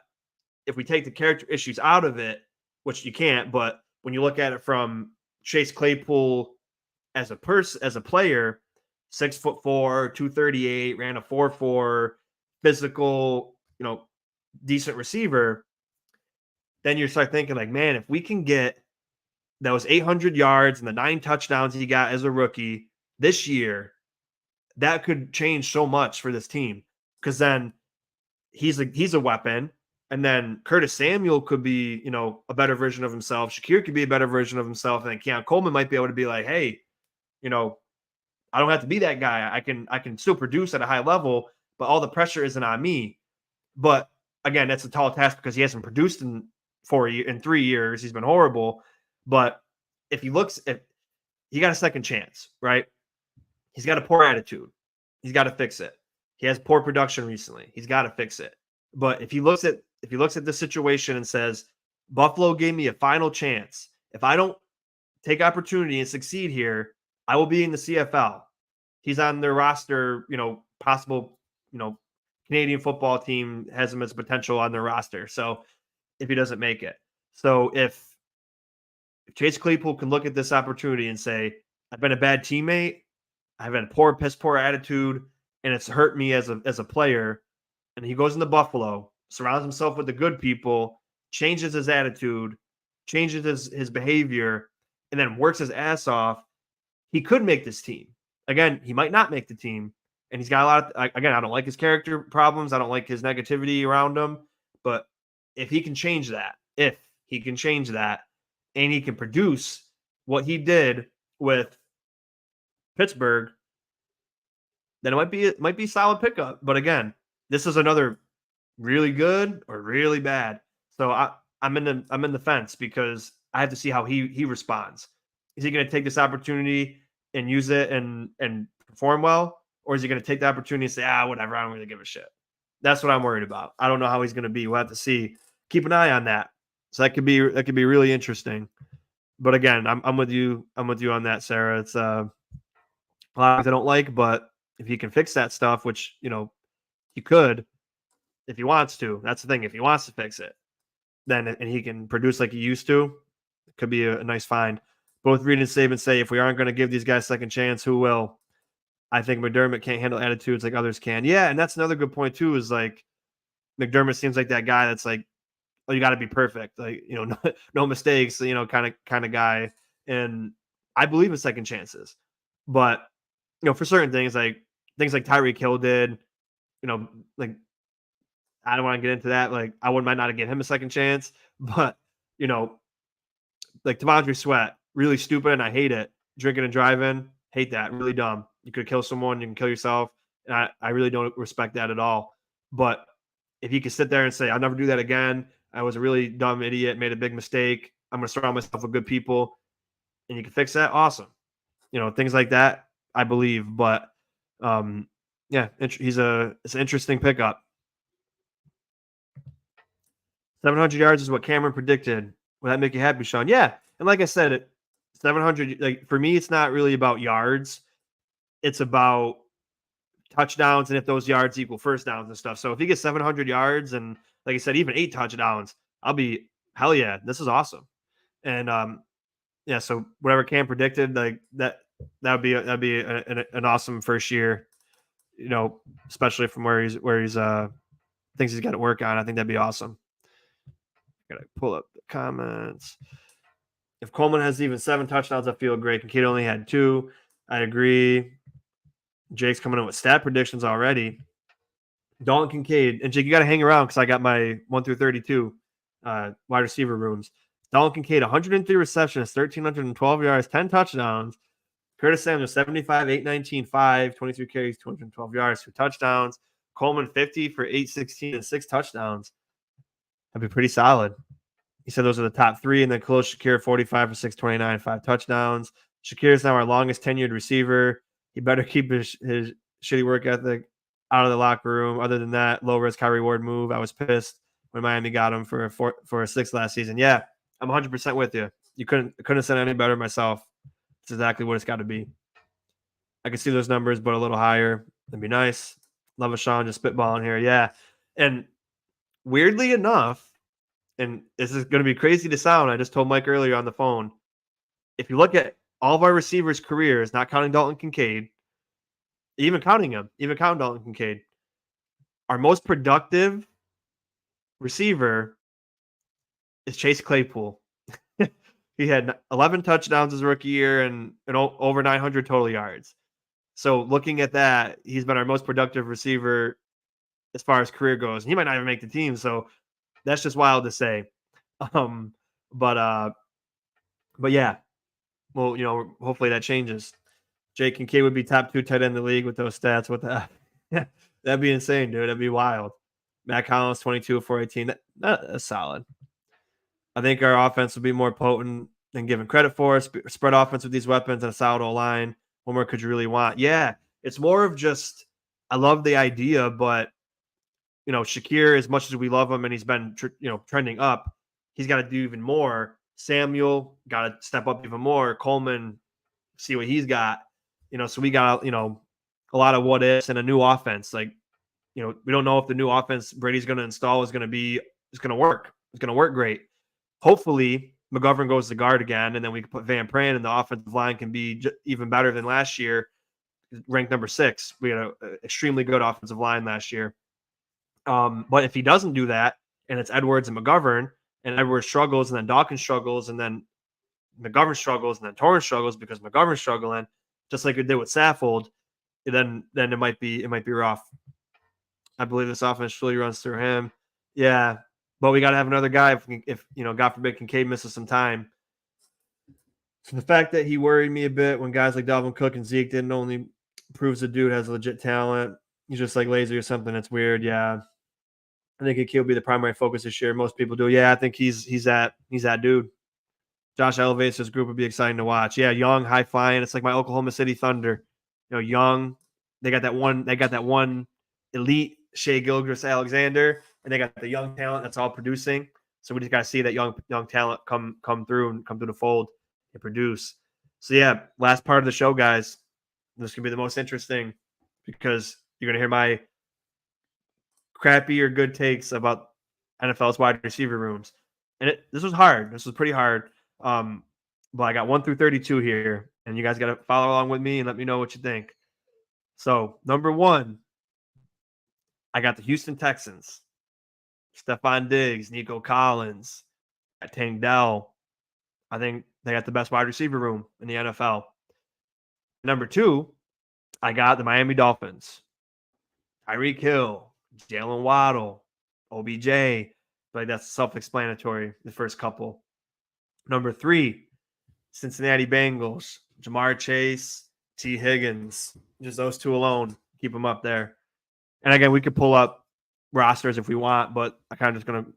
if we take the character issues out of it, which you can't, but when you look at it from Chase Claypool as a player, 6'4", 238, ran a 4.4, physical, decent receiver, then you start thinking like, man, if we can get those 800 yards and the 9 touchdowns he got as a rookie this year, that could change so much for this team, because then he's a weapon. And then Curtis Samuel could be, a better version of himself. Shakir could be a better version of himself. And then Keon Coleman might be able to be like, hey, I don't have to be that guy. I can still produce at a high level, but all the pressure isn't on me. But again, that's a tall task because he hasn't produced in 3 years. He's been horrible. But if he got a second chance, right? He's got a poor attitude. He's got to fix it. He has poor production recently. He's got to fix it. But if he looks at this situation and says, Buffalo gave me a final chance. If I don't take opportunity and succeed here, I will be in the CFL. He's on their roster, possible, Canadian football team has him as potential on their roster. So if he doesn't make it. So if Chase Claypool can look at this opportunity and say, I've been a bad teammate, I've had a piss poor attitude, and it's hurt me as a player, and he goes into Buffalo, surrounds himself with the good people, changes his attitude, changes his behavior, and then works his ass off, he could make this team. Again, he might not make the team, and he's got a lot of, again, I don't like his character problems. I don't like his negativity around him, but if he can change that, and he can produce what he did with Pittsburgh, then it might be a solid pickup. But again, this is another really good or really bad. So I'm in the fence because I have to see how he responds. Is he going to take this opportunity and use it and perform well, or is he going to take the opportunity and say, whatever, I don't really give a shit? That's what I'm worried about. I don't know how he's going to be. We'll have to see. Keep an eye on that. So that could be really interesting. But again, I'm with you. I'm with you on that, Sarah. It's a lot I don't like, but if he can fix that stuff, which he could, if he wants to. That's the thing. If he wants to fix it, then and he can produce like he used to, it could be a nice find. Both Reed and Saban say if we aren't going to give these guys second chance, who will? I think McDermott can't handle attitudes like others can. Yeah, and that's another good point too. Is like McDermott seems like that guy that's like, oh, you got to be perfect, like no mistakes, kind of guy. And I believe in second chances, but for certain things like Tyreek Hill did, like I don't want to get into that. Like I wouldn't might not give him a second chance, but like T'Vondre Sweat, really stupid, and I hate it. Drinking and driving, hate that. Really dumb. You could kill someone, you can kill yourself, and I really don't respect that at all. But if you could sit there and say, I'll never do that again. I was a really dumb idiot, made a big mistake. I'm going to surround myself with good people, and you can fix that. Awesome. Things like that, I believe. But yeah, it's an interesting pickup. 700 yards is what Cameron predicted. Will that make you happy, Sean? Yeah. And like I said, 700, like for me, it's not really about yards. It's about touchdowns and if those yards equal first downs and stuff. So if he gets 700 yards and like I said, even 8 touchdowns, I'll be hell yeah, this is awesome. And yeah, so whatever Cam predicted, like that'd be an awesome first year, especially from where he's things he's got to work on. I think that'd be awesome. Gotta pull up the comments. If Coleman has even 7 touchdowns, I feel great. Kincaid only had 2. I agree. Jake's coming in with stat predictions already. Dalton Kincaid. And Jake, you got to hang around because I got my 1 through 32 wide receiver rooms. Dalton Kincaid, 103 receptions, 1,312 yards, 10 touchdowns. Curtis Samuel, 75, 819, 5, 23 carries, 212 yards, 2 touchdowns. Coleman, 50 for 816 and 6 touchdowns. That'd be pretty solid. He said those are the top 3, and then Khalil Shakir, 45 for 629, 5 touchdowns. Shakir is now our longest tenured receiver. He better keep his shitty work ethic out of the locker room. Other than that, low risk, high reward move. I was pissed when Miami got him for a 6th last season. Yeah, I'm 100% with you. You couldn't have said any better myself. It's exactly what it's got to be. I can see those numbers, but a little higher. That'd be nice. Love a Sean just spitballing here. Yeah, and weirdly enough, and this is going to be crazy to sound, I just told Mike earlier on the phone, if you look at all of our receivers' careers, not counting Dalton Kincaid, even counting Dalton Kincaid, our most productive receiver is Chase Claypool. He had 11 touchdowns his rookie year and over 900 total yards. So looking at that, he's been our most productive receiver as far as career goes. He might not even make the team, so that's just wild to say. But yeah. Well, hopefully that changes. Jake Kincaid would be top 2 tight end in the league with those stats. What the that'd be insane, dude. That'd be wild. Matt Collins, 22 418. That's solid. I think our offense will be more potent than given credit for. Spread offense with these weapons and a solid O-line. What more could you really want? Yeah, it's more of just I love the idea, but Shakir, as much as we love him and he's been trending up, he's got to do even more. Samuel got to step up even more. Coleman, see what he's got. So we got a lot of what ifs and a new offense. Like, we don't know if the new offense Brady's going to install is going to work. It's going to work great. Hopefully, McGovern goes to guard again, and then we can put Van Pran, and the offensive line can be even better than last year, ranked number 6. We had an extremely good offensive line last year. But if he doesn't do that, and it's Edwards and McGovern, and Edwards struggles, and then Dawkins struggles, and then McGovern struggles, and then Torrance struggles because McGovern's struggling, just like it did with Saffold, then it might be rough. I believe this offense truly runs through him. Yeah, but we got to have another guy if God forbid Kincaid misses some time. So the fact that he worried me a bit when guys like Dalvin Cook and Zeke didn't only proves the dude has legit talent. He's just like lazy or something. That's weird. Yeah. I think he'll be the primary focus this year. Most people do. Yeah, I think he's that dude. Josh elevates this group would be exciting to watch. Yeah, young, high flying. It's like my Oklahoma City Thunder. Young. They got that one elite Shea Gilgeous-Alexander, and they got the young talent that's all producing. So we just got to see that young talent come through and come through the fold and produce. So yeah, last part of the show, guys. This can be the most interesting because you're gonna hear my crappy or good takes about NFL's wide receiver rooms. And this was hard. This was pretty hard. But I got 1 through 32 here, and you guys got to follow along with me and let me know what you think. So, number 1, I got the Houston Texans. Stephon Diggs, Nico Collins, Tank Dell. I think they got the best wide receiver room in the NFL. Number 2, I got the Miami Dolphins. Tyreek Hill, Jalen Waddle, OBJ. Like that's self-explanatory, the first couple. Number 3, Cincinnati Bengals, Jamar Chase, T. Higgins. Just those two alone keep them up there. And again, we could pull up rosters if we want, but I'm kind of just going to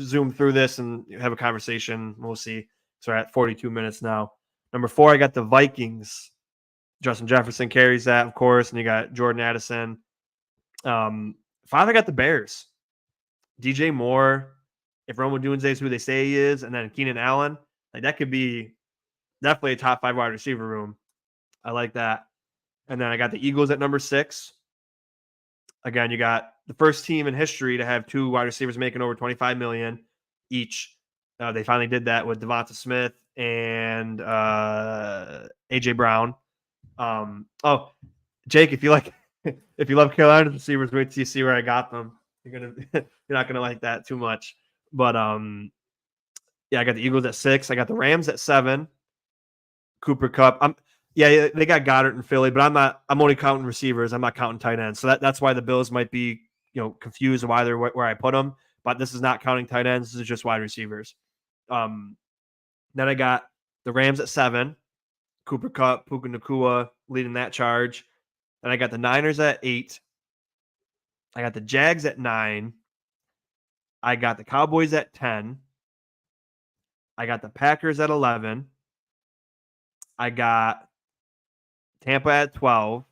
zoom through this and have a conversation. We'll see. So we're at 42 minutes now. Number 4, I got the Vikings. Justin Jefferson carries that, of course, and you got Jordan Addison. 5, I got the Bears. DJ Moore, if Rome Odunze is who they say he is, and then Keenan Allen, like that could be definitely a top 5 wide receiver room. I like that. And then I got the Eagles at number 6. Again, you got the first team in history to have 2 wide receivers making over $25 million each. They finally did that with Devonta Smith and AJ Brown. Jake, if you love Carolina's receivers, wait till you see where I got them. You're not gonna like that too much. But yeah, I got the Eagles at 6. I got the Rams at 7. Cooper Kupp. Yeah, they got Goddard in Philly, but I'm only counting receivers. I'm not counting tight ends. So that's why the Bills might be confused why they're where I put them. But this is not counting tight ends. This is just wide receivers. Then I got the Rams at 7. Cooper Kupp, Puka Nacua leading that charge. Then I got the Niners at 8. I got the Jags at 9. I got the Cowboys at 10. I got the Packers at 11. I got Tampa at 12.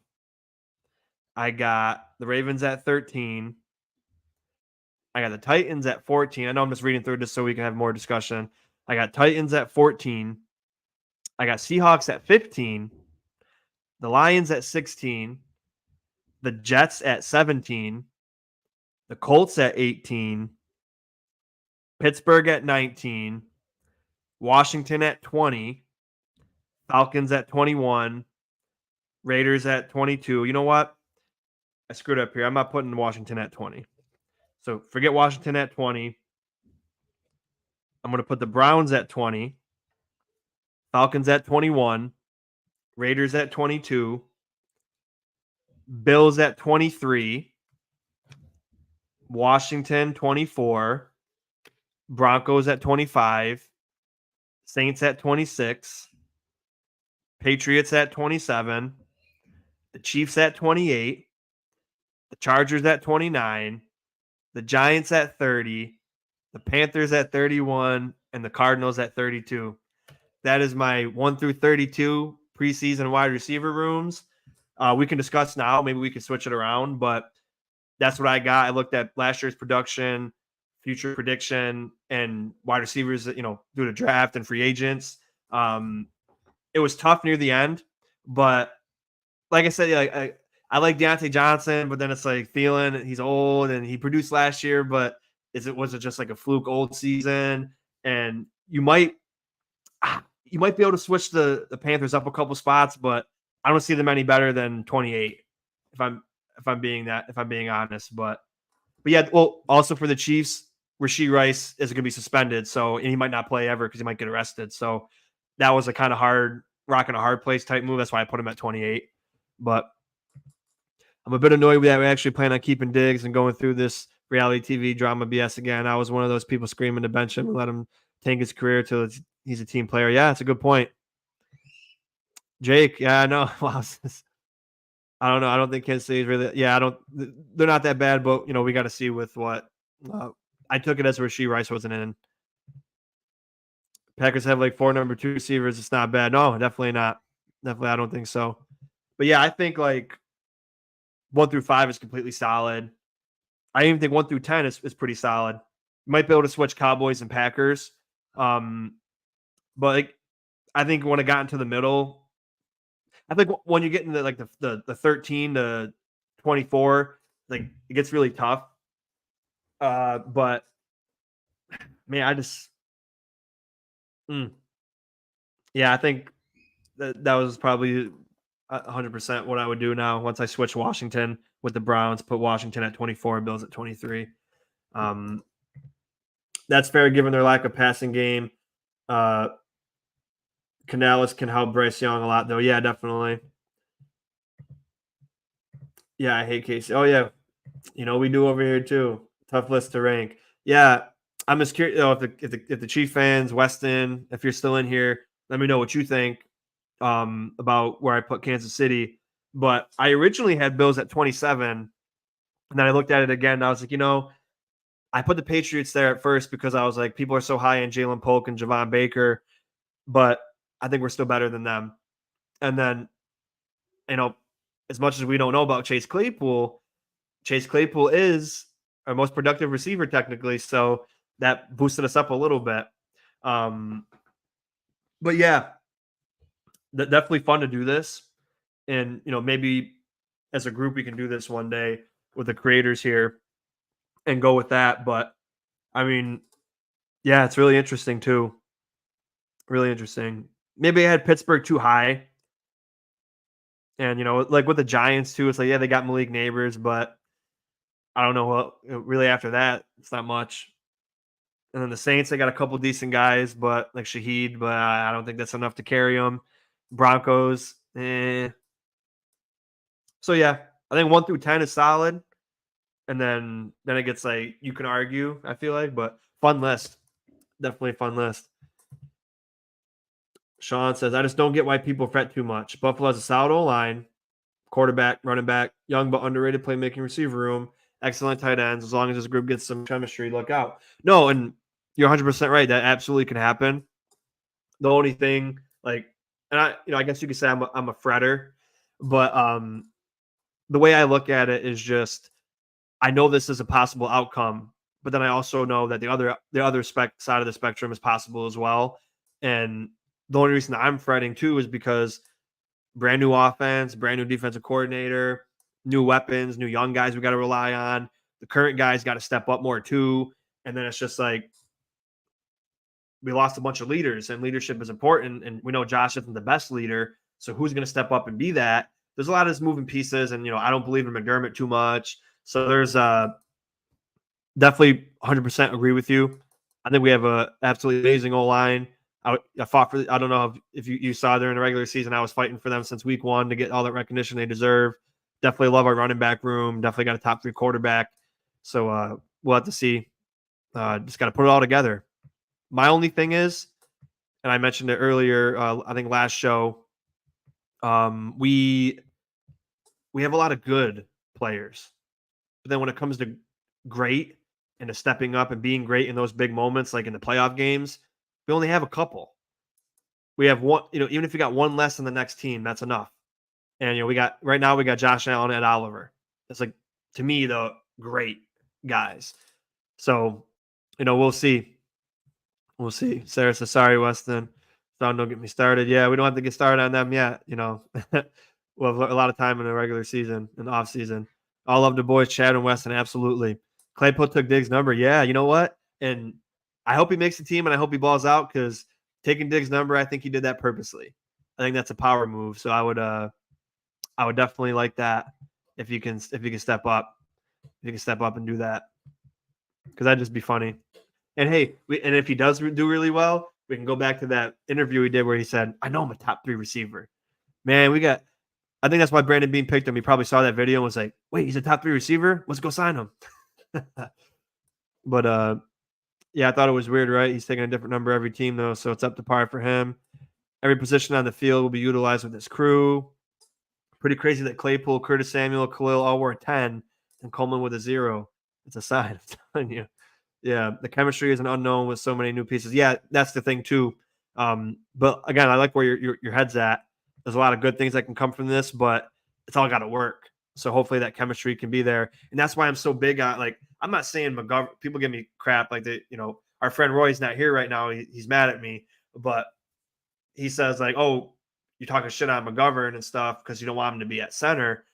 I got the Ravens at 13. I got the Titans at 14. I know I'm just reading through this so we can have more discussion. I got Titans at 14. I got Seahawks at 15. The Lions at 16. The Jets at 17. The Colts at 18. Pittsburgh at 19. Washington at 20. Falcons at 21. Raiders at 22. You know what? I screwed up here. I'm not putting Washington at 20. So forget Washington at 20. I'm going to put the Browns at 20. Falcons at 21. Raiders at 22. Bills at 23. Washington 24. Broncos at 25. Saints at 26. Patriots at 27. The Chiefs at 28. The Chargers at 29. The Giants at 30. The Panthers at 31. And the Cardinals at 32. That is my 1 through 32 preseason wide receiver rooms. We can discuss now. Maybe we can switch it around, but that's what I got. I looked at last year's production, future prediction, and wide receivers, due to draft and free agents. It was tough near the end, but like I said, I like Deontay Johnson, but then it's like Thielen, he's old and he produced last year, but was it just like a fluke old season? And you might be able to switch the Panthers up a couple spots, but I don't see them any better than 28 if I'm being honest. But yeah, well, also for the Chiefs, Rashee Rice is going to be suspended, and he might not play ever because he might get arrested. So that was a kind of hard rock and a hard place type move. That's why I put him at 28. But I'm a bit annoyed with that. We actually plan on keeping Diggs and going through this reality TV drama BS again. I was one of those people screaming to bench him and let him tank his career till he's a team player. Yeah, it's a good point. Jake, yeah, I know. Wow, I don't know. I don't think Kansas City's really. Yeah, I don't. They're not that bad, but we got to see with what. I took it as Rashee Rice wasn't in. Packers have like 4 number 2 receivers. It's not bad. No, definitely not. Definitely, I don't think so. But yeah, I think like 1 through 5 is completely solid. I even think 1 through 10 is pretty solid. You might be able to switch Cowboys and Packers. But like, I think when it got into the middle, I think when you get into like the 13 to 24, like it gets really tough. But man, yeah, I think that was probably 100% what I would do now once I switch Washington with the Browns, put Washington at 24 and Bills at 23. That's fair given their lack of passing game. Canales can help Bryce Young a lot, though. Yeah, definitely. Yeah, I hate Casey. Oh, yeah. We do over here, too. Tough list to rank. Yeah, I'm just curious if the Chief fans, Weston, if you're still in here, let me know what you think about where I put Kansas City. But I originally had Bills at 27, and then I looked at it again, and I was like, I put the Patriots there at first because I was like, people are so high on Jalen Polk and Javon Baker, but I think we're still better than them. And then, as much as we don't know about Chase Claypool is our most productive receiver technically, so that boosted us up a little bit. But yeah, definitely fun to do this, and maybe as a group we can do this one day with the creators here and go with that. But I mean, yeah, it's really interesting too. Really interesting. Maybe I had Pittsburgh too high. And like with the Giants too, it's like, yeah, they got Malik Neighbors, but I don't know what really after that, it's not much. And then the Saints, they got a couple decent guys, but like Shaheed, but I don't think that's enough to carry them. Broncos, eh. So yeah, I think 1 through 10 is solid, and then it gets like you can argue. I feel like, but fun list, definitely a fun list. Sean says, I just don't get why people fret too much. Buffalo has a solid O-line, quarterback, running back, young but underrated playmaking receiver room, excellent tight ends. As long as this group gets some chemistry, look out. No, and you're 100% right. That absolutely can happen. The only thing, like, and I guess you could say I'm a fretter, but the way I look at it is just I know this is a possible outcome, but then I also know that the other side of the spectrum is possible as well. And the only reason I'm fretting too is because brand new offense, brand new defensive coordinator, new weapons, new young guys we got to rely on. The current guys got to step up more too. And then it's just like we lost a bunch of leaders, and leadership is important. And we know Josh isn't the best leader. So who's going to step up and be that? There's a lot of moving pieces, and I don't believe in McDermott too much. So there's definitely 100% agree with you. I think we have a absolutely amazing O-line. I fought for. I don't know if you saw during the regular season, I was fighting for them since week 1 to get all that recognition they deserve. Definitely love our running back room. Definitely got a top 3 quarterback. So we'll have to see. Just got to put it all together. My only thing is, and I mentioned it earlier, I think last show, we have a lot of good players, but then when it comes to great and to stepping up and being great in those big moments, like in the playoff games, we only have a couple. We have one, even if you got one less than the next team, that's enough. And we got Josh Allen and Oliver. It's like, to me, the great guys. So, we'll see. We'll see. Sarah says, sorry, Weston. Don't get me started. Yeah, we don't have to get started on them yet. We'll have a lot of time in the regular season and off season. All love the boys, Chad and Weston. Absolutely. Claypool took Diggs' number. Yeah, you know what? And I hope he makes the team, and I hope he balls out, because taking Diggs' number, I think he did that purposely. I think that's a power move. So I would definitely like that if you can step up. If you can step up and do that, because that'd just be funny. And hey, and if he does do really well, we can go back to that interview he did where he said, "I know I'm a top 3 receiver." Man, I think that's why Brandon Bean picked him. He probably saw that video and was like, "Wait, he's a top 3 receiver? Let's go sign him." But yeah, I thought it was weird, right? He's taking a different number every team though, so it's up to par for him. Every position on the field will be utilized with this crew. Pretty crazy that Claypool, Curtis Samuel, Khalil all were a 10 and Coleman with a 0. It's a sign, I'm telling you. Yeah, the chemistry is an unknown with so many new pieces. Yeah, that's the thing too. But again, I like where your head's at. There's a lot of good things that can come from this, but it's all got to work. So hopefully that chemistry can be there, and that's why I'm so big on, like, I'm not saying McGovern. People give me crap like our friend Roy's not here right now. He's mad at me, but he says like, "Oh, you're talking shit on McGovern and stuff because you don't want him to be at center."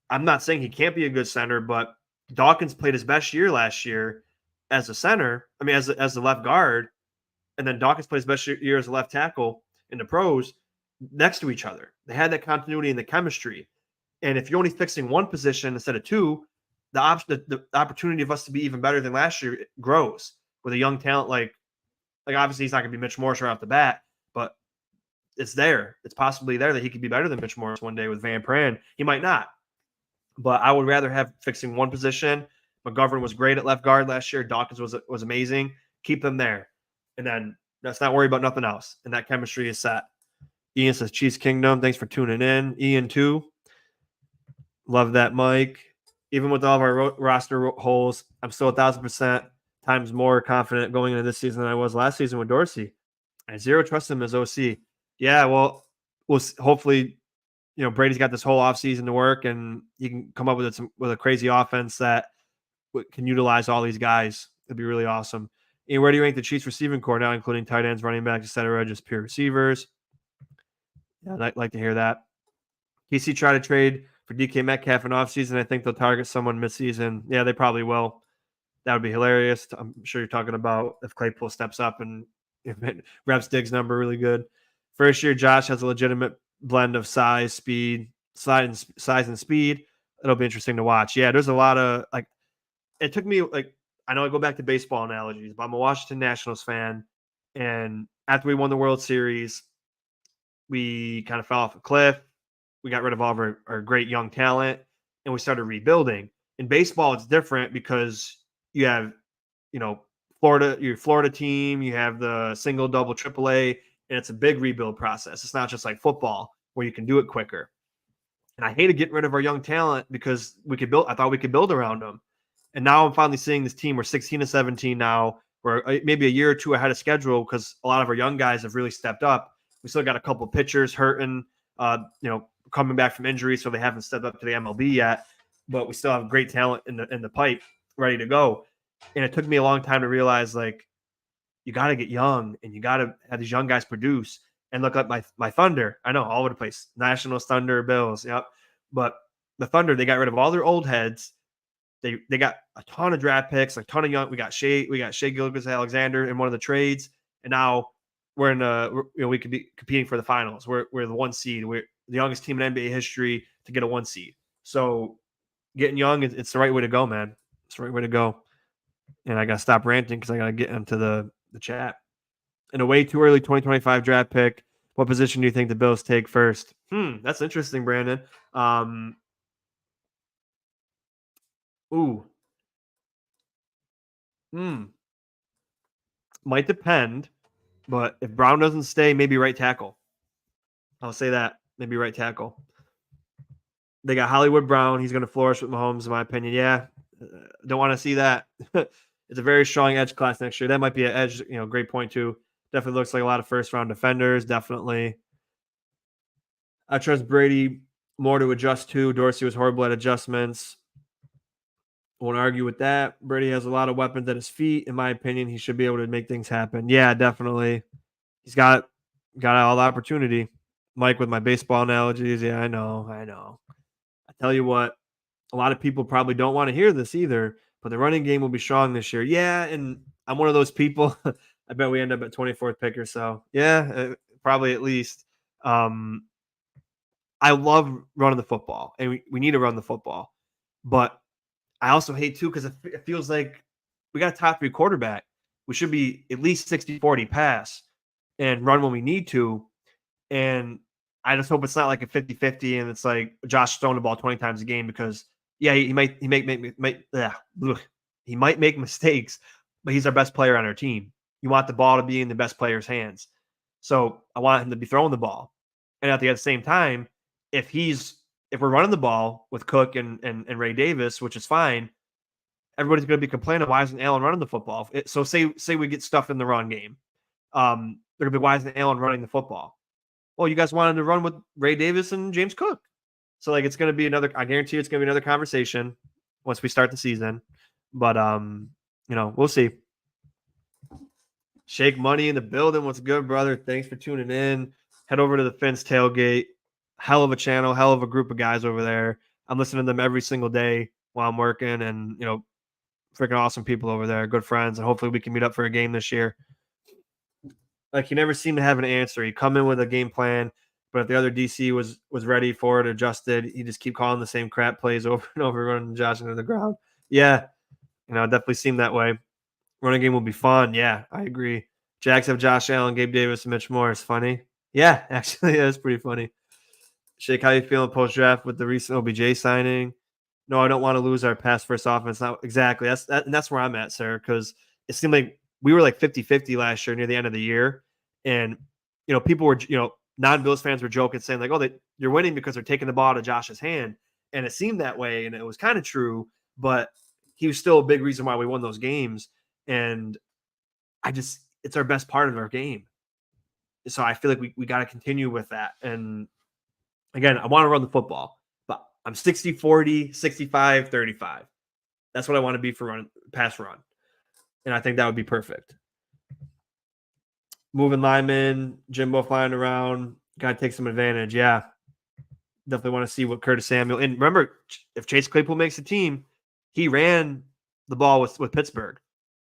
I'm not saying he can't be a good center, but Dawkins played his best year last year as a center. I mean, as the left guard, and then Dawkins played his best year as a left tackle in the pros next to each other. They had that continuity and the chemistry. And if you're only fixing one position instead of two, the opportunity of us to be even better than last year grows with a young talent like obviously he's not going to be Mitch Morse right off the bat, but it's there. It's possibly there that he could be better than Mitch Morse one day with Van Pran. He might not, but I would rather have fixing one position. McGovern was great at left guard last year. Dawkins was amazing. Keep them there, and then let's not worry about nothing else. And that chemistry is set. Ian says, Chiefs Kingdom. Thanks for tuning in. Ian, too. Love that, Mike. Even with all of our roster holes, I'm still 1,000% times more confident going into this season than I was last season with Dorsey. I zero trust him as OC. Yeah, well, hopefully, Brady's got this whole offseason to work, and he can come up with a crazy offense that can utilize all these guys. It'd be really awesome. And where do you rank the Chiefs receiving core now, including tight ends, running backs, etc., just pure receivers? Yeah, I'd like to hear that. KC try to trade for DK Metcalf in offseason. I think they'll target someone midseason. Yeah, they probably will. That would be hilarious. I'm sure you're talking about if Claypool steps up and reps Diggs' number really good. First year, Josh has a legitimate blend of size and speed. It'll be interesting to watch. Yeah, there's a lot of it took me I know I go back to baseball analogies, but I'm a Washington Nationals fan. And after we won the World Series, we kind of fell off a cliff. We got rid of all of our great young talent, and we started rebuilding. In baseball, it's different because you have, your Florida team, you have the single, double, triple A, and it's a big rebuild process. It's not just like football where you can do it quicker. And I hated getting rid of our young talent because I thought we could build around them. And now I'm finally seeing this team. We're 16-17 now. We're maybe a year or two ahead of schedule because a lot of our young guys have really stepped up. We still got a couple of pitchers hurting, coming back from injury, so they haven't stepped up to the MLB yet. But we still have great talent in the pipe ready to go. And it took me a long time to realize, you got to get young and you got to have these young guys produce. And look at my Thunder. I know, all over the place. Nationals, Thunder, Bills. Yep. But the Thunder, they got rid of all their old heads. They got a ton of draft picks, a ton of young. We got Shea Gilgeous-Alexander in one of the trades, and now we're in we could be competing for the finals. We're the 1 seed. We're the youngest team in NBA history to get a 1 seed. So getting young, it's the right way to go, man. It's the right way to go. And I got to stop ranting because I got to get into the chat. In a way too early 2025 draft pick, what position do you think the Bills take first? That's interesting, Brandon. Might depend, but if Brown doesn't stay, maybe right tackle. I'll say that. Maybe right tackle. They got Hollywood Brown. He's going to flourish with Mahomes, in my opinion. Yeah, don't want to see that. It's a very strong edge class next year. That might be an edge, great point too. Definitely looks like a lot of first-round defenders, definitely. I trust Brady more to adjust to. Dorsey was horrible at adjustments. Won't argue with that. Brady has a lot of weapons at his feet. In my opinion, he should be able to make things happen. Yeah, definitely. He's got all the opportunity. Mike with my baseball analogies. Yeah, I know. I tell you what, a lot of people probably don't want to hear this either, but the running game will be strong this year. Yeah, and I'm one of those people. I bet we end up at 24th pick or so. Yeah, probably at least. Um, I love running the football, and we need to run the football. But I also hate too because it feels like we got a top three quarterback. We should be at least 60-40 pass and run when we need to. And I just hope it's not like a 50-50 and it's like Josh throwing the ball 20 times a game because yeah, he might make mistakes, but he's our best player on our team. You want the ball to be in the best player's hands. So I want him to be throwing the ball. And at the same time, if we're running the ball with Cook and Ray Davis, which is fine, everybody's going to be complaining, why isn't Allen running the football? So say we get stuffed in the run game. They're going to be, why isn't Allen running the football? Well, you guys wanted to run with Ray Davis and James Cook. So like it's going to be I guarantee it's going to be another conversation once we start the season. But we'll see. Shake Money in the building. What's good, brother? Thanks for tuning in. Head over to the Fence Tailgate. Hell of a channel, hell of a group of guys over there. I'm listening to them every single day while I'm working, and freaking awesome people over there, good friends, and hopefully we can meet up for a game this year. Like he never seemed to have an answer. He'd come in with a game plan, but if the other DC was ready for it, adjusted, he just keep calling the same crap plays over and over, running Josh into the ground. Yeah, it definitely seemed that way. Running game will be fun. Yeah, I agree. Jags have Josh Allen, Gabe Davis, and Mitch Morris. Funny. Yeah, actually, that's pretty funny. Shake, how you feeling post draft with the recent OBJ signing? No, I don't want to lose our pass first offense. Not exactly. That's where I'm at, sir, because it seemed like we were like 50-50 last year near the end of the year. And, people were, non-Bills fans were joking, saying like, oh, you're winning because they're taking the ball out of Josh's hand. And it seemed that way, and it was kind of true, but he was still a big reason why we won those games. And it's our best part of our game. So I feel like we got to continue with that. And again, I want to run the football, but I'm 60-40, 65-35. That's what I want to be for pass run. And I think that would be perfect. Moving linemen, Jimbo flying around, got to take some advantage. Yeah. Definitely want to see what Curtis Samuel. And remember, if Chase Claypool makes the team, he ran the ball with Pittsburgh.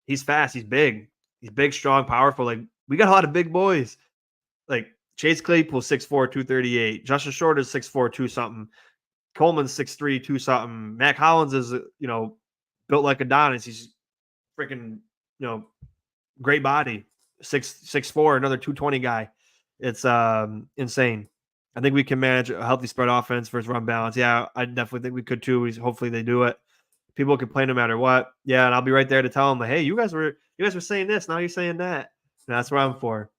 He's fast. He's big. He's big, strong, powerful. Like, we got a lot of big boys. Like, Chase Claypool, 6'4", 238. Justin Short is 6'4", 2 something. Coleman's 6'3", 2 something. Mac Hollins is, built like Adonis. He's freaking, great body. 6'4", another 220 guy. It's insane. I think we can manage a healthy spread offense versus run balance. Yeah, I definitely think we could too. Hopefully they do it. People can play no matter what. Yeah, and I'll be right there to tell them, like, hey, you guys were saying this, now you're saying that. And that's what I'm for.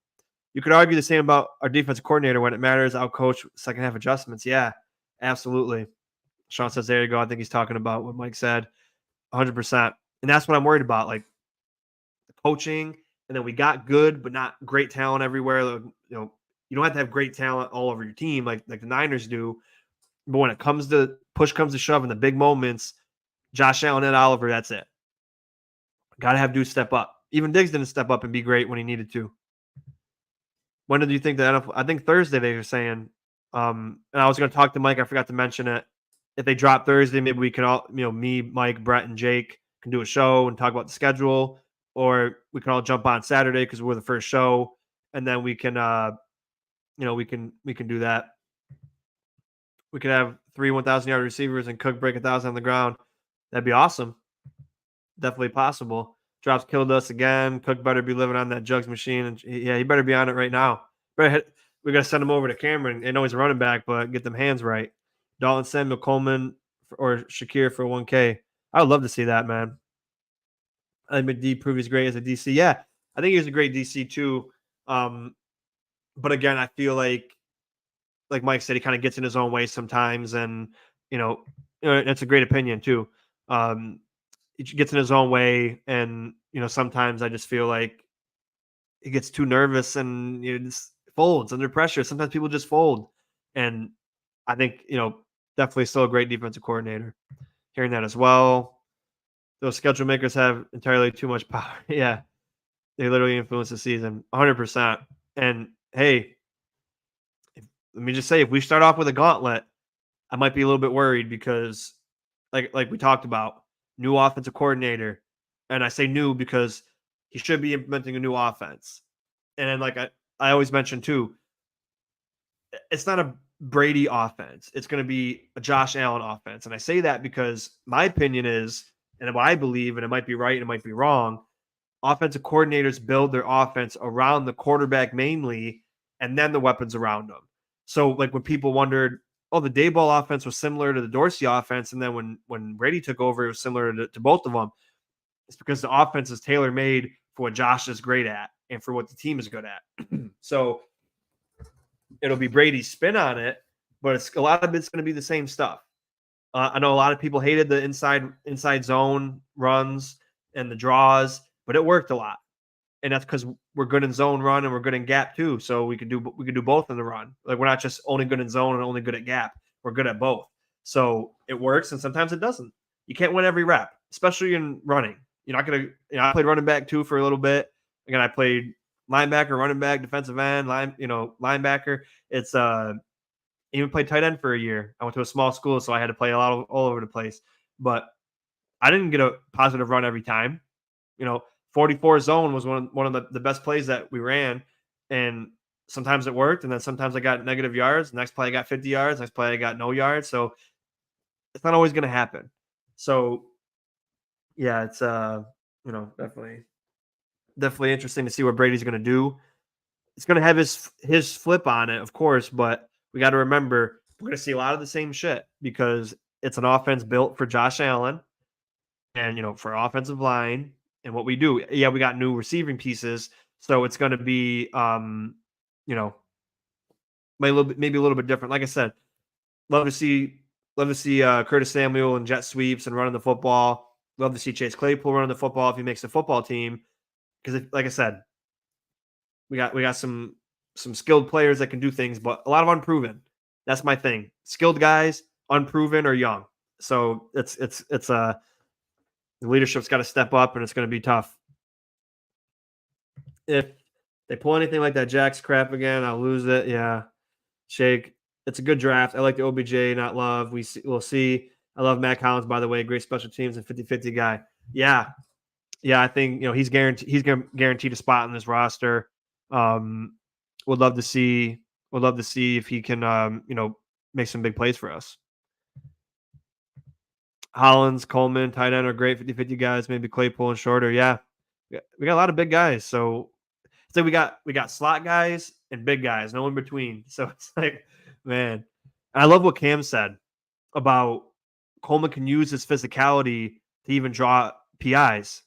You could argue the same about our defensive coordinator when it matters. Out coach second half adjustments. Yeah, absolutely. Sean says, there you go. I think he's talking about what Mike said, 100%. And that's what I'm worried about, like the coaching. And then we got good, but not great talent everywhere. You don't have to have great talent all over your team like the Niners do. But when it comes to push comes to shove in the big moments, Josh Allen and Oliver, that's it. Got to have dudes step up. Even Diggs didn't step up and be great when he needed to. When did you think the NFL? I think Thursday they were saying. And I was going to talk to Mike. I forgot to mention it. If they drop Thursday, maybe we can all, me, Mike, Brett, and Jake can do a show and talk about the schedule, or we can all jump on Saturday because we're the first show, and then we can, we can do that. We could have 3 1,000-yard receivers and Cook break 1,000 on the ground. That'd be awesome. Definitely possible. Drops killed us again. Cook better be living on that jugs machine. And he better be on it right now. We got to send him over to Cameron. I know he's a running back, but get them hands right. Dalton Samuel, Coleman, or Shakir for 1K. I would love to see that, man. I think McD proved he's great as a DC. Yeah, I think he was a great DC too. But again, I feel like Mike said, he kind of gets in his own way sometimes, and that's a great opinion too. He gets in his own way, and sometimes I just feel like he gets too nervous and just folds under pressure. Sometimes people just fold, and I think definitely still a great defensive coordinator. Hearing that as well. Those schedule makers have entirely too much power. Yeah, they literally influence the season 100%. And hey, let me just say, if we start off with a gauntlet, I might be a little bit worried because, like we talked about, new offensive coordinator, and I say new because he should be implementing a new offense. And then, like I always mention too, it's not a Brady offense. It's going to be a Josh Allen offense. And I say that because my opinion is, and what I believe, and it might be right and it might be wrong, offensive coordinators build their offense around the quarterback mainly, and then the weapons around them. So, like when people wondered, oh, the Dayball offense was similar to the Dorsey offense, and then when Brady took over, it was similar to both of them. It's because the offense is tailor made for what Josh is great at and for what the team is good at. So it'll be Brady's spin on it, but it's a lot of it's going to be the same stuff. I know a lot of people hated the inside zone runs and the draws, but it worked a lot, and that's because we're good in zone run and we're good in gap too. So we could do both in the run. Like we're not just only good in zone and only good at gap. We're good at both. So it works, and sometimes it doesn't. You can't win every rep, especially in running. You're not gonna. I played running back too for a little bit. Again, I played linebacker, running back, defensive end, linebacker. It's even played tight end for a year. I went to a small school, so I had to play all over the place. But I didn't get a positive run every time. 44 zone was one of the best plays that we ran, and sometimes it worked, and then sometimes I got negative yards. Next play I got 50 yards. Next play I got no yards. So it's not always going to happen. So yeah, it's definitely interesting to see what Brady's going to do. It's going to have his flip on it, of course, but we got to remember we're going to see a lot of the same shit because it's an offense built for Josh Allen and for offensive line and what we do. Yeah, we got new receiving pieces, so it's going to be you know maybe a little bit different. Like I said, love to see Curtis Samuel and jet sweeps and running the football. Love to see Chase Claypool running the football if he makes the football team. Because like I said, we got some skilled players that can do things, but a lot of unproven. That's my thing. Skilled guys, unproven or young. So it's the leadership's got to step up, and it's going to be tough. If they pull anything like that Jack's crap again, I'll lose it. Yeah, Shake. It's a good draft. I like the OBJ, not Love. We'll see. I love Matt Collins, by the way. Great special teams and 50-50 guy. Yeah. Yeah, I think he's guaranteed a spot in this roster. Would love to see if he can make some big plays for us. Hollins, Coleman, tight end are great 50-50 guys, maybe Claypool and Shorter. Yeah. We got a lot of big guys. So we got slot guys and big guys, no in between. So it's like, man. And I love what Cam said about Coleman can use his physicality to even draw PIs.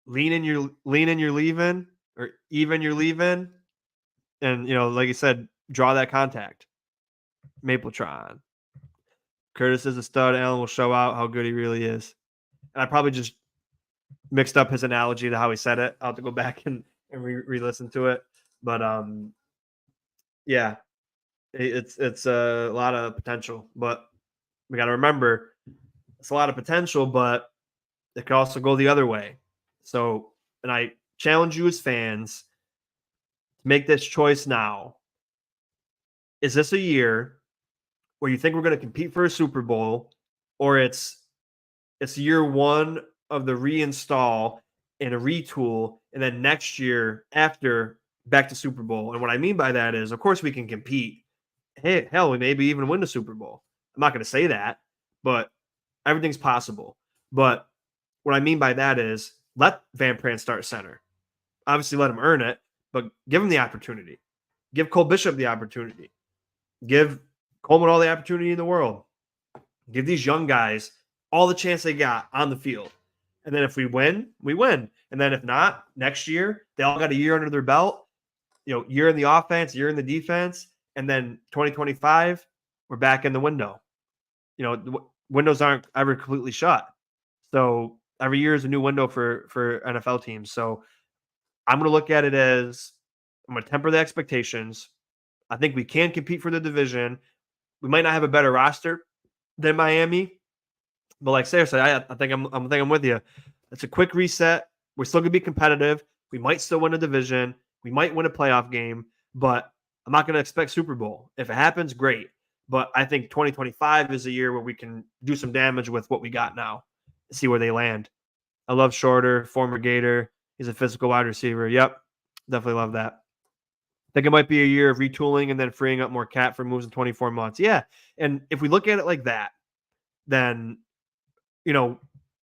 Lean in, you're leaving, or even you're leaving. And like you said, draw that contact. Mapletron. Curtis is a stud. Allen will show out how good he really is. And I probably just mixed up his analogy to how he said it. I'll have to go back and re-listen to it. But yeah, it's a lot of potential. But we got to remember, it's a lot of potential, but it could also go the other way. So, and I challenge you as fans to make this choice now. Is this a year where you think we're going to compete for a Super Bowl, or it's year one of the reinstall and a retool, and then next year after back to Super Bowl? And what I mean by that is, of course, we can compete. Hey, hell, we maybe even win the Super Bowl. I'm not going to say that, but everything's possible. But what I mean by that is, let Van Pran start center. Obviously, let him earn it, but give him the opportunity. Give Cole Bishop the opportunity. Give Coleman all the opportunity in the world. Give these young guys all the chance they got on the field. And then if we win, we win. And then if not, next year, they all got a year under their belt, year in the offense, year in the defense. And then 2025, we're back in the window. The windows aren't ever completely shut. So every year is a new window for NFL teams. So I'm going to look at it as, I'm going to temper the expectations. I think we can compete for the division. We might not have a better roster than Miami, but like Sarah said, I think I'm with you. It's a quick reset. We're still gonna be competitive. We might still win a division. We might win a playoff game, but I'm not gonna expect Super Bowl. If it happens, great. But I think 2025 is a year where we can do some damage with what we got now. See where they land. I love Shorter, former Gator. He's a physical wide receiver. Yep, definitely love that. I think it might be a year of retooling and then freeing up more cap for moves in 24 months. Yeah, and if we look at it like that, then you know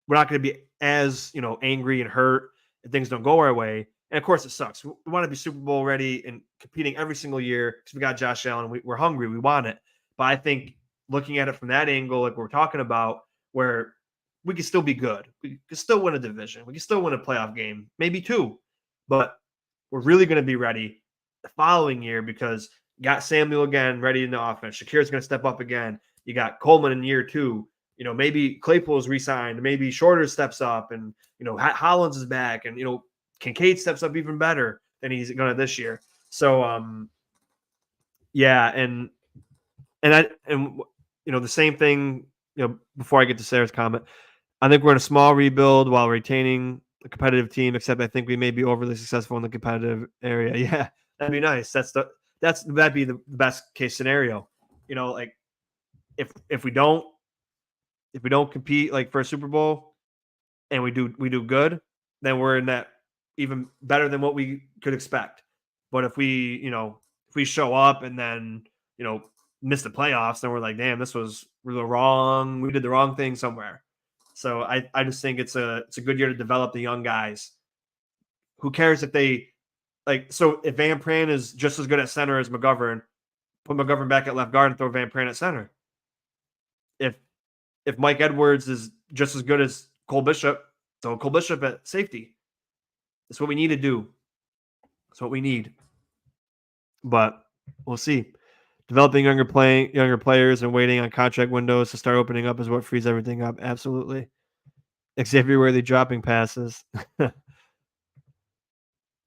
we're not going to be as angry and hurt if things don't go our way. And of course, it sucks. We want to be Super Bowl ready and competing every single year because we got Josh Allen. We're hungry. We want it. But I think looking at it from that angle, like we're talking about, where we can still be good, we can still win a division, we can still win a playoff game, maybe two, but we're really going to be ready the following year because you got Samuel again ready in the offense. Shakir's going to step up again. You got Coleman in year two. Maybe Claypool's re-signed, maybe Shorter steps up, and Hollins is back, and Kincaid steps up even better than he's going to this year. So yeah, and the same thing. Before I get to Sarah's comment, I think we're in a small rebuild while retaining a competitive team. Except I think we may be overly successful in the competitive area. Yeah, that'd be nice. That'd be the best case scenario. Like if we don't compete like for a Super Bowl and we do good, then we're in that even better than what we could expect. But if we show up and then miss the playoffs, then we're like, damn, this was we did the wrong thing somewhere. So I just think it's a good year to develop the young guys. Who cares if they so if Van Pran is just as good at center as McGovern, put McGovern back at left guard and throw Van Pran at center. If Mike Edwards is just as good as Cole Bishop, throw Cole Bishop at safety. That's what we need to do. That's what we need. But we'll see. Developing younger players and waiting on contract windows to start opening up is what frees everything up. Absolutely. Xavier Worthy dropping passes.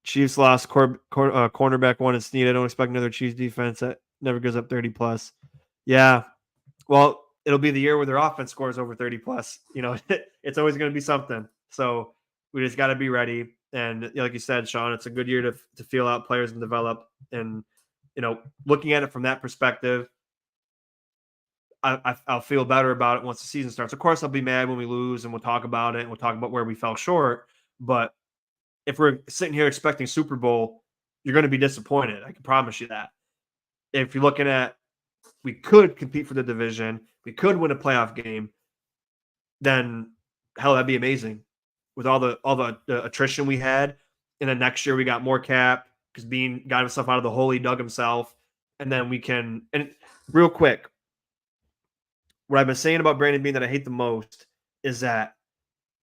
Chiefs lost cornerback one and Snead. I don't expect another Chiefs defense that never goes up 30 plus. Yeah. Well, it'll be the year where their offense scores over 30 plus. It's always going to be something. So we just got to be ready. And like you said, Sean, it's a good year to feel out players and develop. And looking at it from that perspective, I'll feel better about it once the season starts. Of course, I'll be mad when we lose, and we'll talk about it, and we'll talk about where we fell short. But if we're sitting here expecting Super Bowl, you're going to be disappointed. I can promise you that. If you're looking at we could compete for the division, we could win a playoff game, then hell, that'd be amazing. With all the attrition we had, and then next year we got more cap because Bean got himself out of the hole he dug himself, and then we can. And real quick, what I've been saying about Brandon Bean that I hate the most is that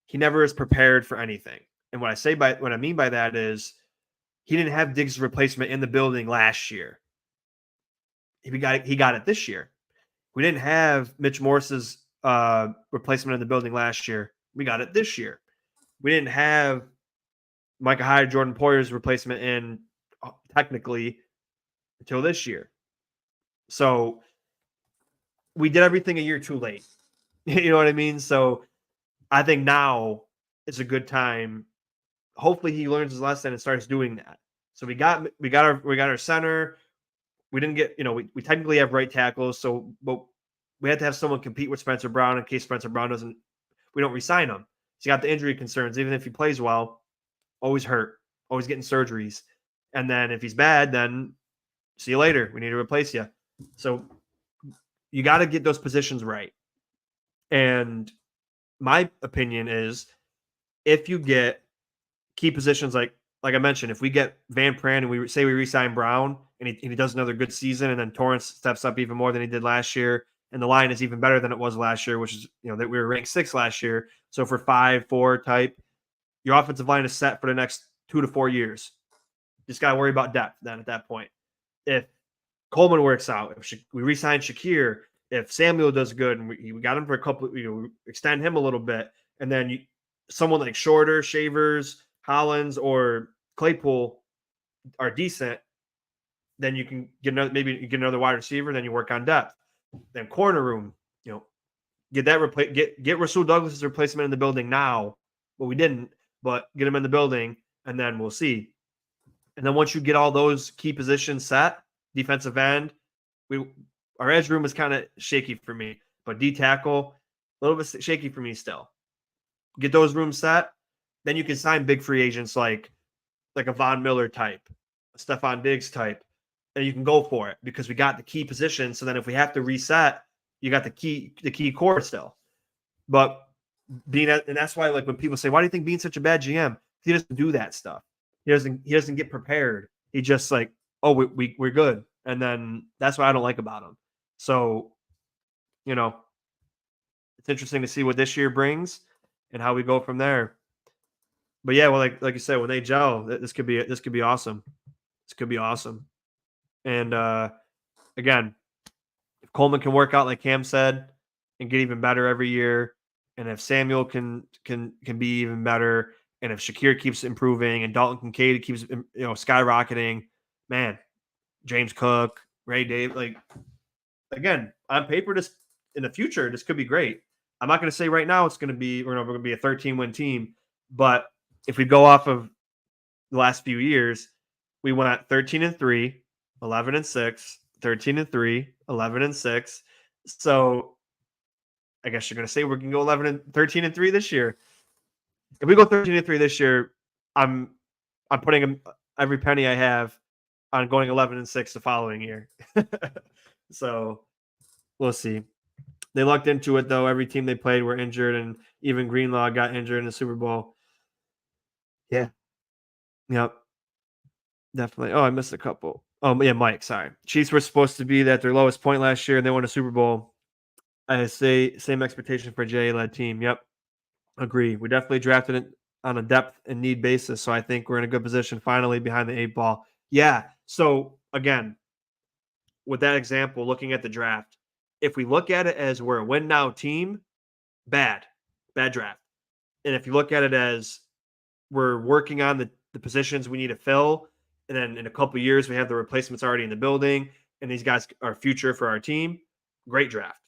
he never is prepared for anything. And what I mean by that is he didn't have Diggs' replacement in the building last year. He got it this year. We didn't have Mitch Morse's replacement in the building last year. We got it this year. We didn't have Micah Hyde, Jordan Poyer's replacement in technically until this year. So we did everything a year too late. You know what I mean? So I think now is a good time. Hopefully he learns his lesson and starts doing that. So we got our center. We didn't get, we technically have right tackles, but we had to have someone compete with Spencer Brown in case Spencer Brown we don't re-sign him. He's got the injury concerns. Even if he plays well, always hurt, always getting surgeries. And then if he's bad, then see you later. We need to replace you. So you got to get those positions right. And my opinion is if you get key positions like I mentioned, if we get Van Pran and we re-sign Brown and he does another good season, and then Torrance steps up even more than he did last year, and the line is even better than it was last year, which is that we were ranked 6th last year. So for 5-4 type, your offensive line is set for the next 2 to 4 years. Just got to worry about depth then at that point. If Coleman works out, if we re-sign Shakir, if Samuel does good, and we got him for a couple, we extend him a little bit, and then someone like Shorter, Shavers, Hollins, or Claypool are decent, then you can get another wide receiver. Then you work on depth. Then corner room, get that get Rasul Douglas's replacement in the building now. Well, we didn't, but get him in the building, and then we'll see. And then once you get all those key positions set, defensive end, our edge room is kind of shaky for me, but D tackle, a little bit shaky for me still. Get those rooms set, then you can sign big free agents like a Von Miller type, a Stephon Diggs type, and you can go for it because we got the key position. So then if we have to reset, you got the key core still. But and that's why like when people say, why do you think Bean's such a bad GM? He doesn't do that stuff. He doesn't get prepared. He just like, oh, we're good. And then that's what I don't like about him. So, it's interesting to see what this year brings and how we go from there. But yeah, well, like you said, when they gel, this could be awesome. This could be awesome. And again, if Coleman can work out like Cam said and get even better every year, and if Samuel can be even better, and if Shakir keeps improving and Dalton Kincaid keeps skyrocketing, man, James Cook, Ray Davis, like again, on paper, this in the future, this could be great. I'm not going to say right now we're going to be a 13-win team, but if we go off of the last few years, we went 13-3, 11-6, 13-3, 11-6. So I guess you're going to say we can go 13-3 this year. If we go 13-3 this year, I'm putting every penny I have on going 11-6 the following year. So we'll see. They lucked into it though. Every team they played were injured, and even Greenlaw got injured in the Super Bowl. Yeah. Yep. Definitely. Oh, I missed a couple. Oh, yeah, Mike. Sorry. Chiefs were supposed to be at their lowest point last year, and they won a Super Bowl. I say same expectation for J-led team. Yep. Agree. We definitely drafted it on a depth and need basis, so I think we're in a good position finally behind the 8 ball. Yeah. So again, with that example, looking at the draft, if we look at it as we're a win now team, bad draft. And if you look at it as we're working on the positions we need to fill, and then in a couple of years we have the replacements already in the building, and these guys are future for our team, great draft.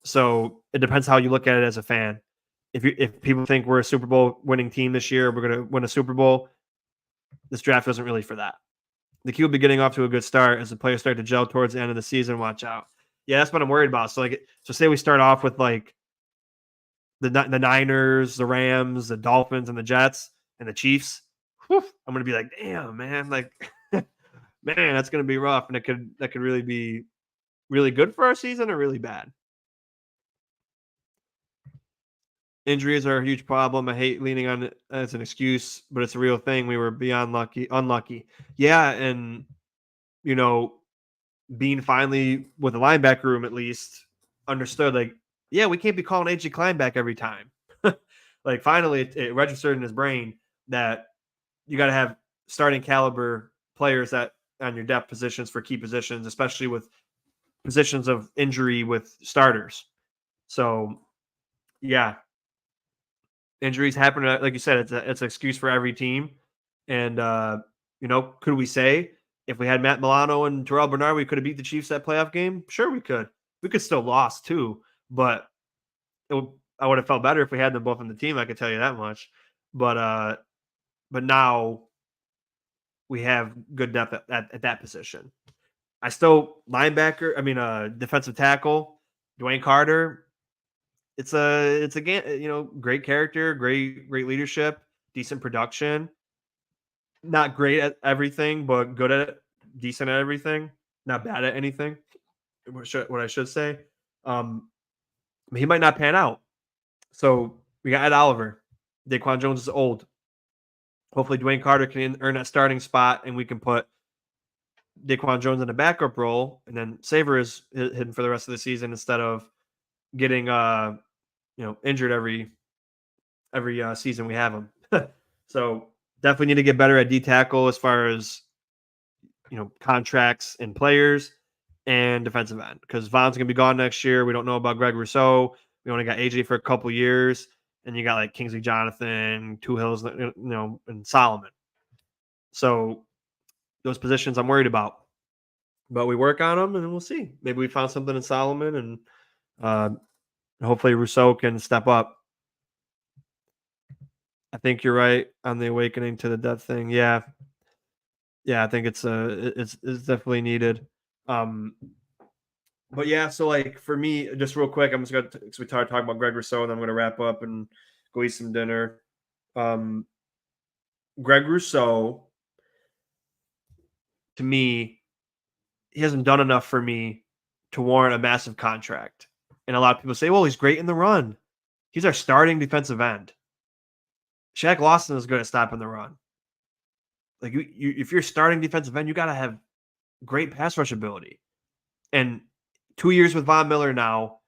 So it depends how you look at it as a fan. If people think we're a Super Bowl winning team this year, we're going to win a Super Bowl, this draft isn't really for that. The key will be getting off to a good start as the players start to gel towards the end of the season. Watch out. Yeah, that's what I'm worried about. So say we start off with like the Niners, the Rams, the Dolphins, and the Jets, and the Chiefs. Whew, I'm gonna be like, damn, man, like, man, that's gonna be rough, and that could really be really good for our season or really bad. Injuries are a huge problem. I hate leaning on it as an excuse, but it's a real thing. We were beyond unlucky. Yeah, and being finally with the linebacker room at least understood, like, yeah, we can't be calling AJ Klein back every time. Like finally it registered in his brain that you got to have starting caliber players that on your depth positions for key positions, especially with positions of injury with starters. So yeah, injuries happen. Like you said, it's an excuse for every team. And, could we say if we had Matt Milano and Terrell Bernard, we could have beat the Chiefs that playoff game? Sure, we could. We could still lost too, but I would have felt better if we had them both on the team. I could tell you that much. But now we have good depth at that position. I still defensive tackle, Dwayne Carter. It's a great character, great leadership, decent production. Not great at everything, but good at it, decent at everything. Not bad at anything. What I should say. He might not pan out. So we got Ed Oliver. Daquan Jones is old. Hopefully Dwayne Carter can earn that starting spot, and we can put Daquan Jones in a backup role, and then Saver is hidden for the rest of the season instead of getting injured every season we have him. So definitely need to get better at D tackle as far as contracts and players and defensive end, because Von's gonna be gone next year. We don't know about Greg Rousseau. We only got AJ for a couple years, and you got like Kingsley Jonathan, Two Hills, and Solomon. So those positions I'm worried about. but we work on them, and then we'll see. Maybe we found something in Solomon, and hopefully Rousseau can step up. I think you're right on the awakening to the death thing. Yeah, yeah, I think it's definitely needed. Um, but yeah, so like for me, just real quick, I'm just gonna because we started talking about Greg Rousseau, and I'm gonna wrap up and go eat some dinner. Um, Greg Rousseau, to me, he hasn't done enough for me to warrant a massive contract. And a lot of people say, well, he's great in the run. He's our starting defensive end. Shaq Lawson is good at stopping the run. Like if you're starting defensive end, you got to have great pass rush ability. And 2 years with Von Miller now,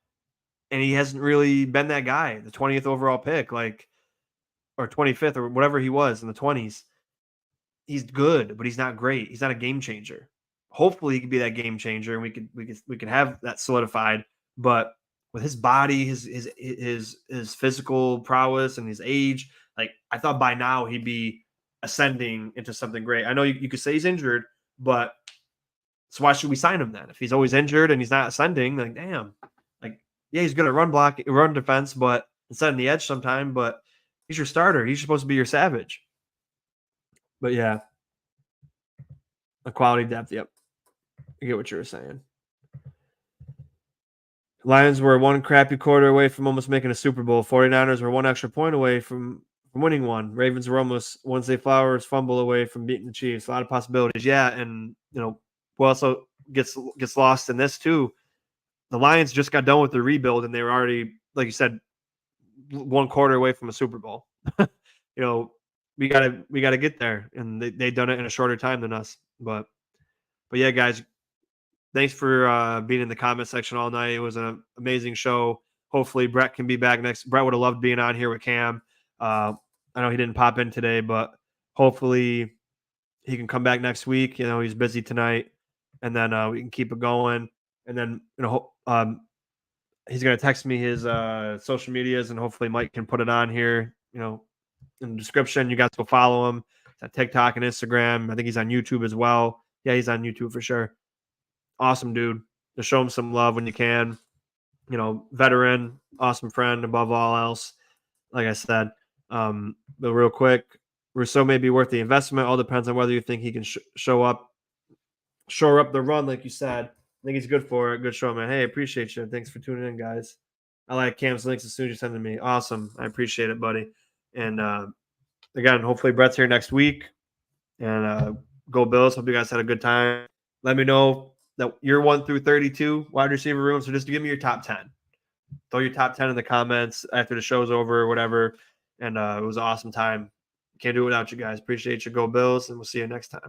and he hasn't really been that guy, the 20th overall pick, like, or 25th or whatever he was in the 20s. He's good, but he's not great. He's not a game changer. Hopefully, he could be that game changer, and we can have that solidified. But with his body, his physical prowess, and his age, like I thought by now he'd be ascending into something great. I know you could say he's injured, but so why should we sign him then? If he's always injured and he's not ascending, like damn, like yeah, he's good at run defense, but instead on the edge sometime. But he's your starter. He's supposed to be your savage. But yeah, a quality depth. Yep. I get what you were saying. Lions were one crappy quarter away from almost making a Super Bowl. 49ers were one extra point away from winning one. Ravens were almost Wednesday Flowers fumble away from beating the Chiefs. A lot of possibilities. Yeah, and who also gets lost in this too. The Lions just got done with the rebuild, and they were already, like you said, one quarter away from a Super Bowl. We gotta get there, and they done it in a shorter time than us. But yeah, guys, thanks for being in the comment section all night. It was an amazing show. Hopefully, Brett can be back next. Brett would have loved being on here with Cam. I know he didn't pop in today, but hopefully he can come back next week. He's busy tonight, and then we can keep it going. And then he's gonna text me his social medias, and hopefully Mike can put it on here. In the description, you guys go follow him. It's on TikTok and Instagram. I think he's on YouTube as well. Yeah, he's on YouTube for sure. Awesome dude. Just show him some love when you can. Veteran, awesome friend above all else. Like I said, but real quick, Rousseau may be worth the investment. All depends on whether you think he can shore up the run, like you said. I think he's good for it. Good show, man. Hey, appreciate you. Thanks for tuning in, guys. I like Cam's links as soon as you send them to me. Awesome. I appreciate it, buddy. And again, hopefully Brett's here next week. And go Bills. Hope you guys had a good time. Let me know that you're 1 through 32 wide receiver room. So just give me your top 10. Throw your top 10 in the comments after the show's over or whatever. And it was an awesome time. Can't do it without you guys. Appreciate you. Go Bills. And we'll see you next time.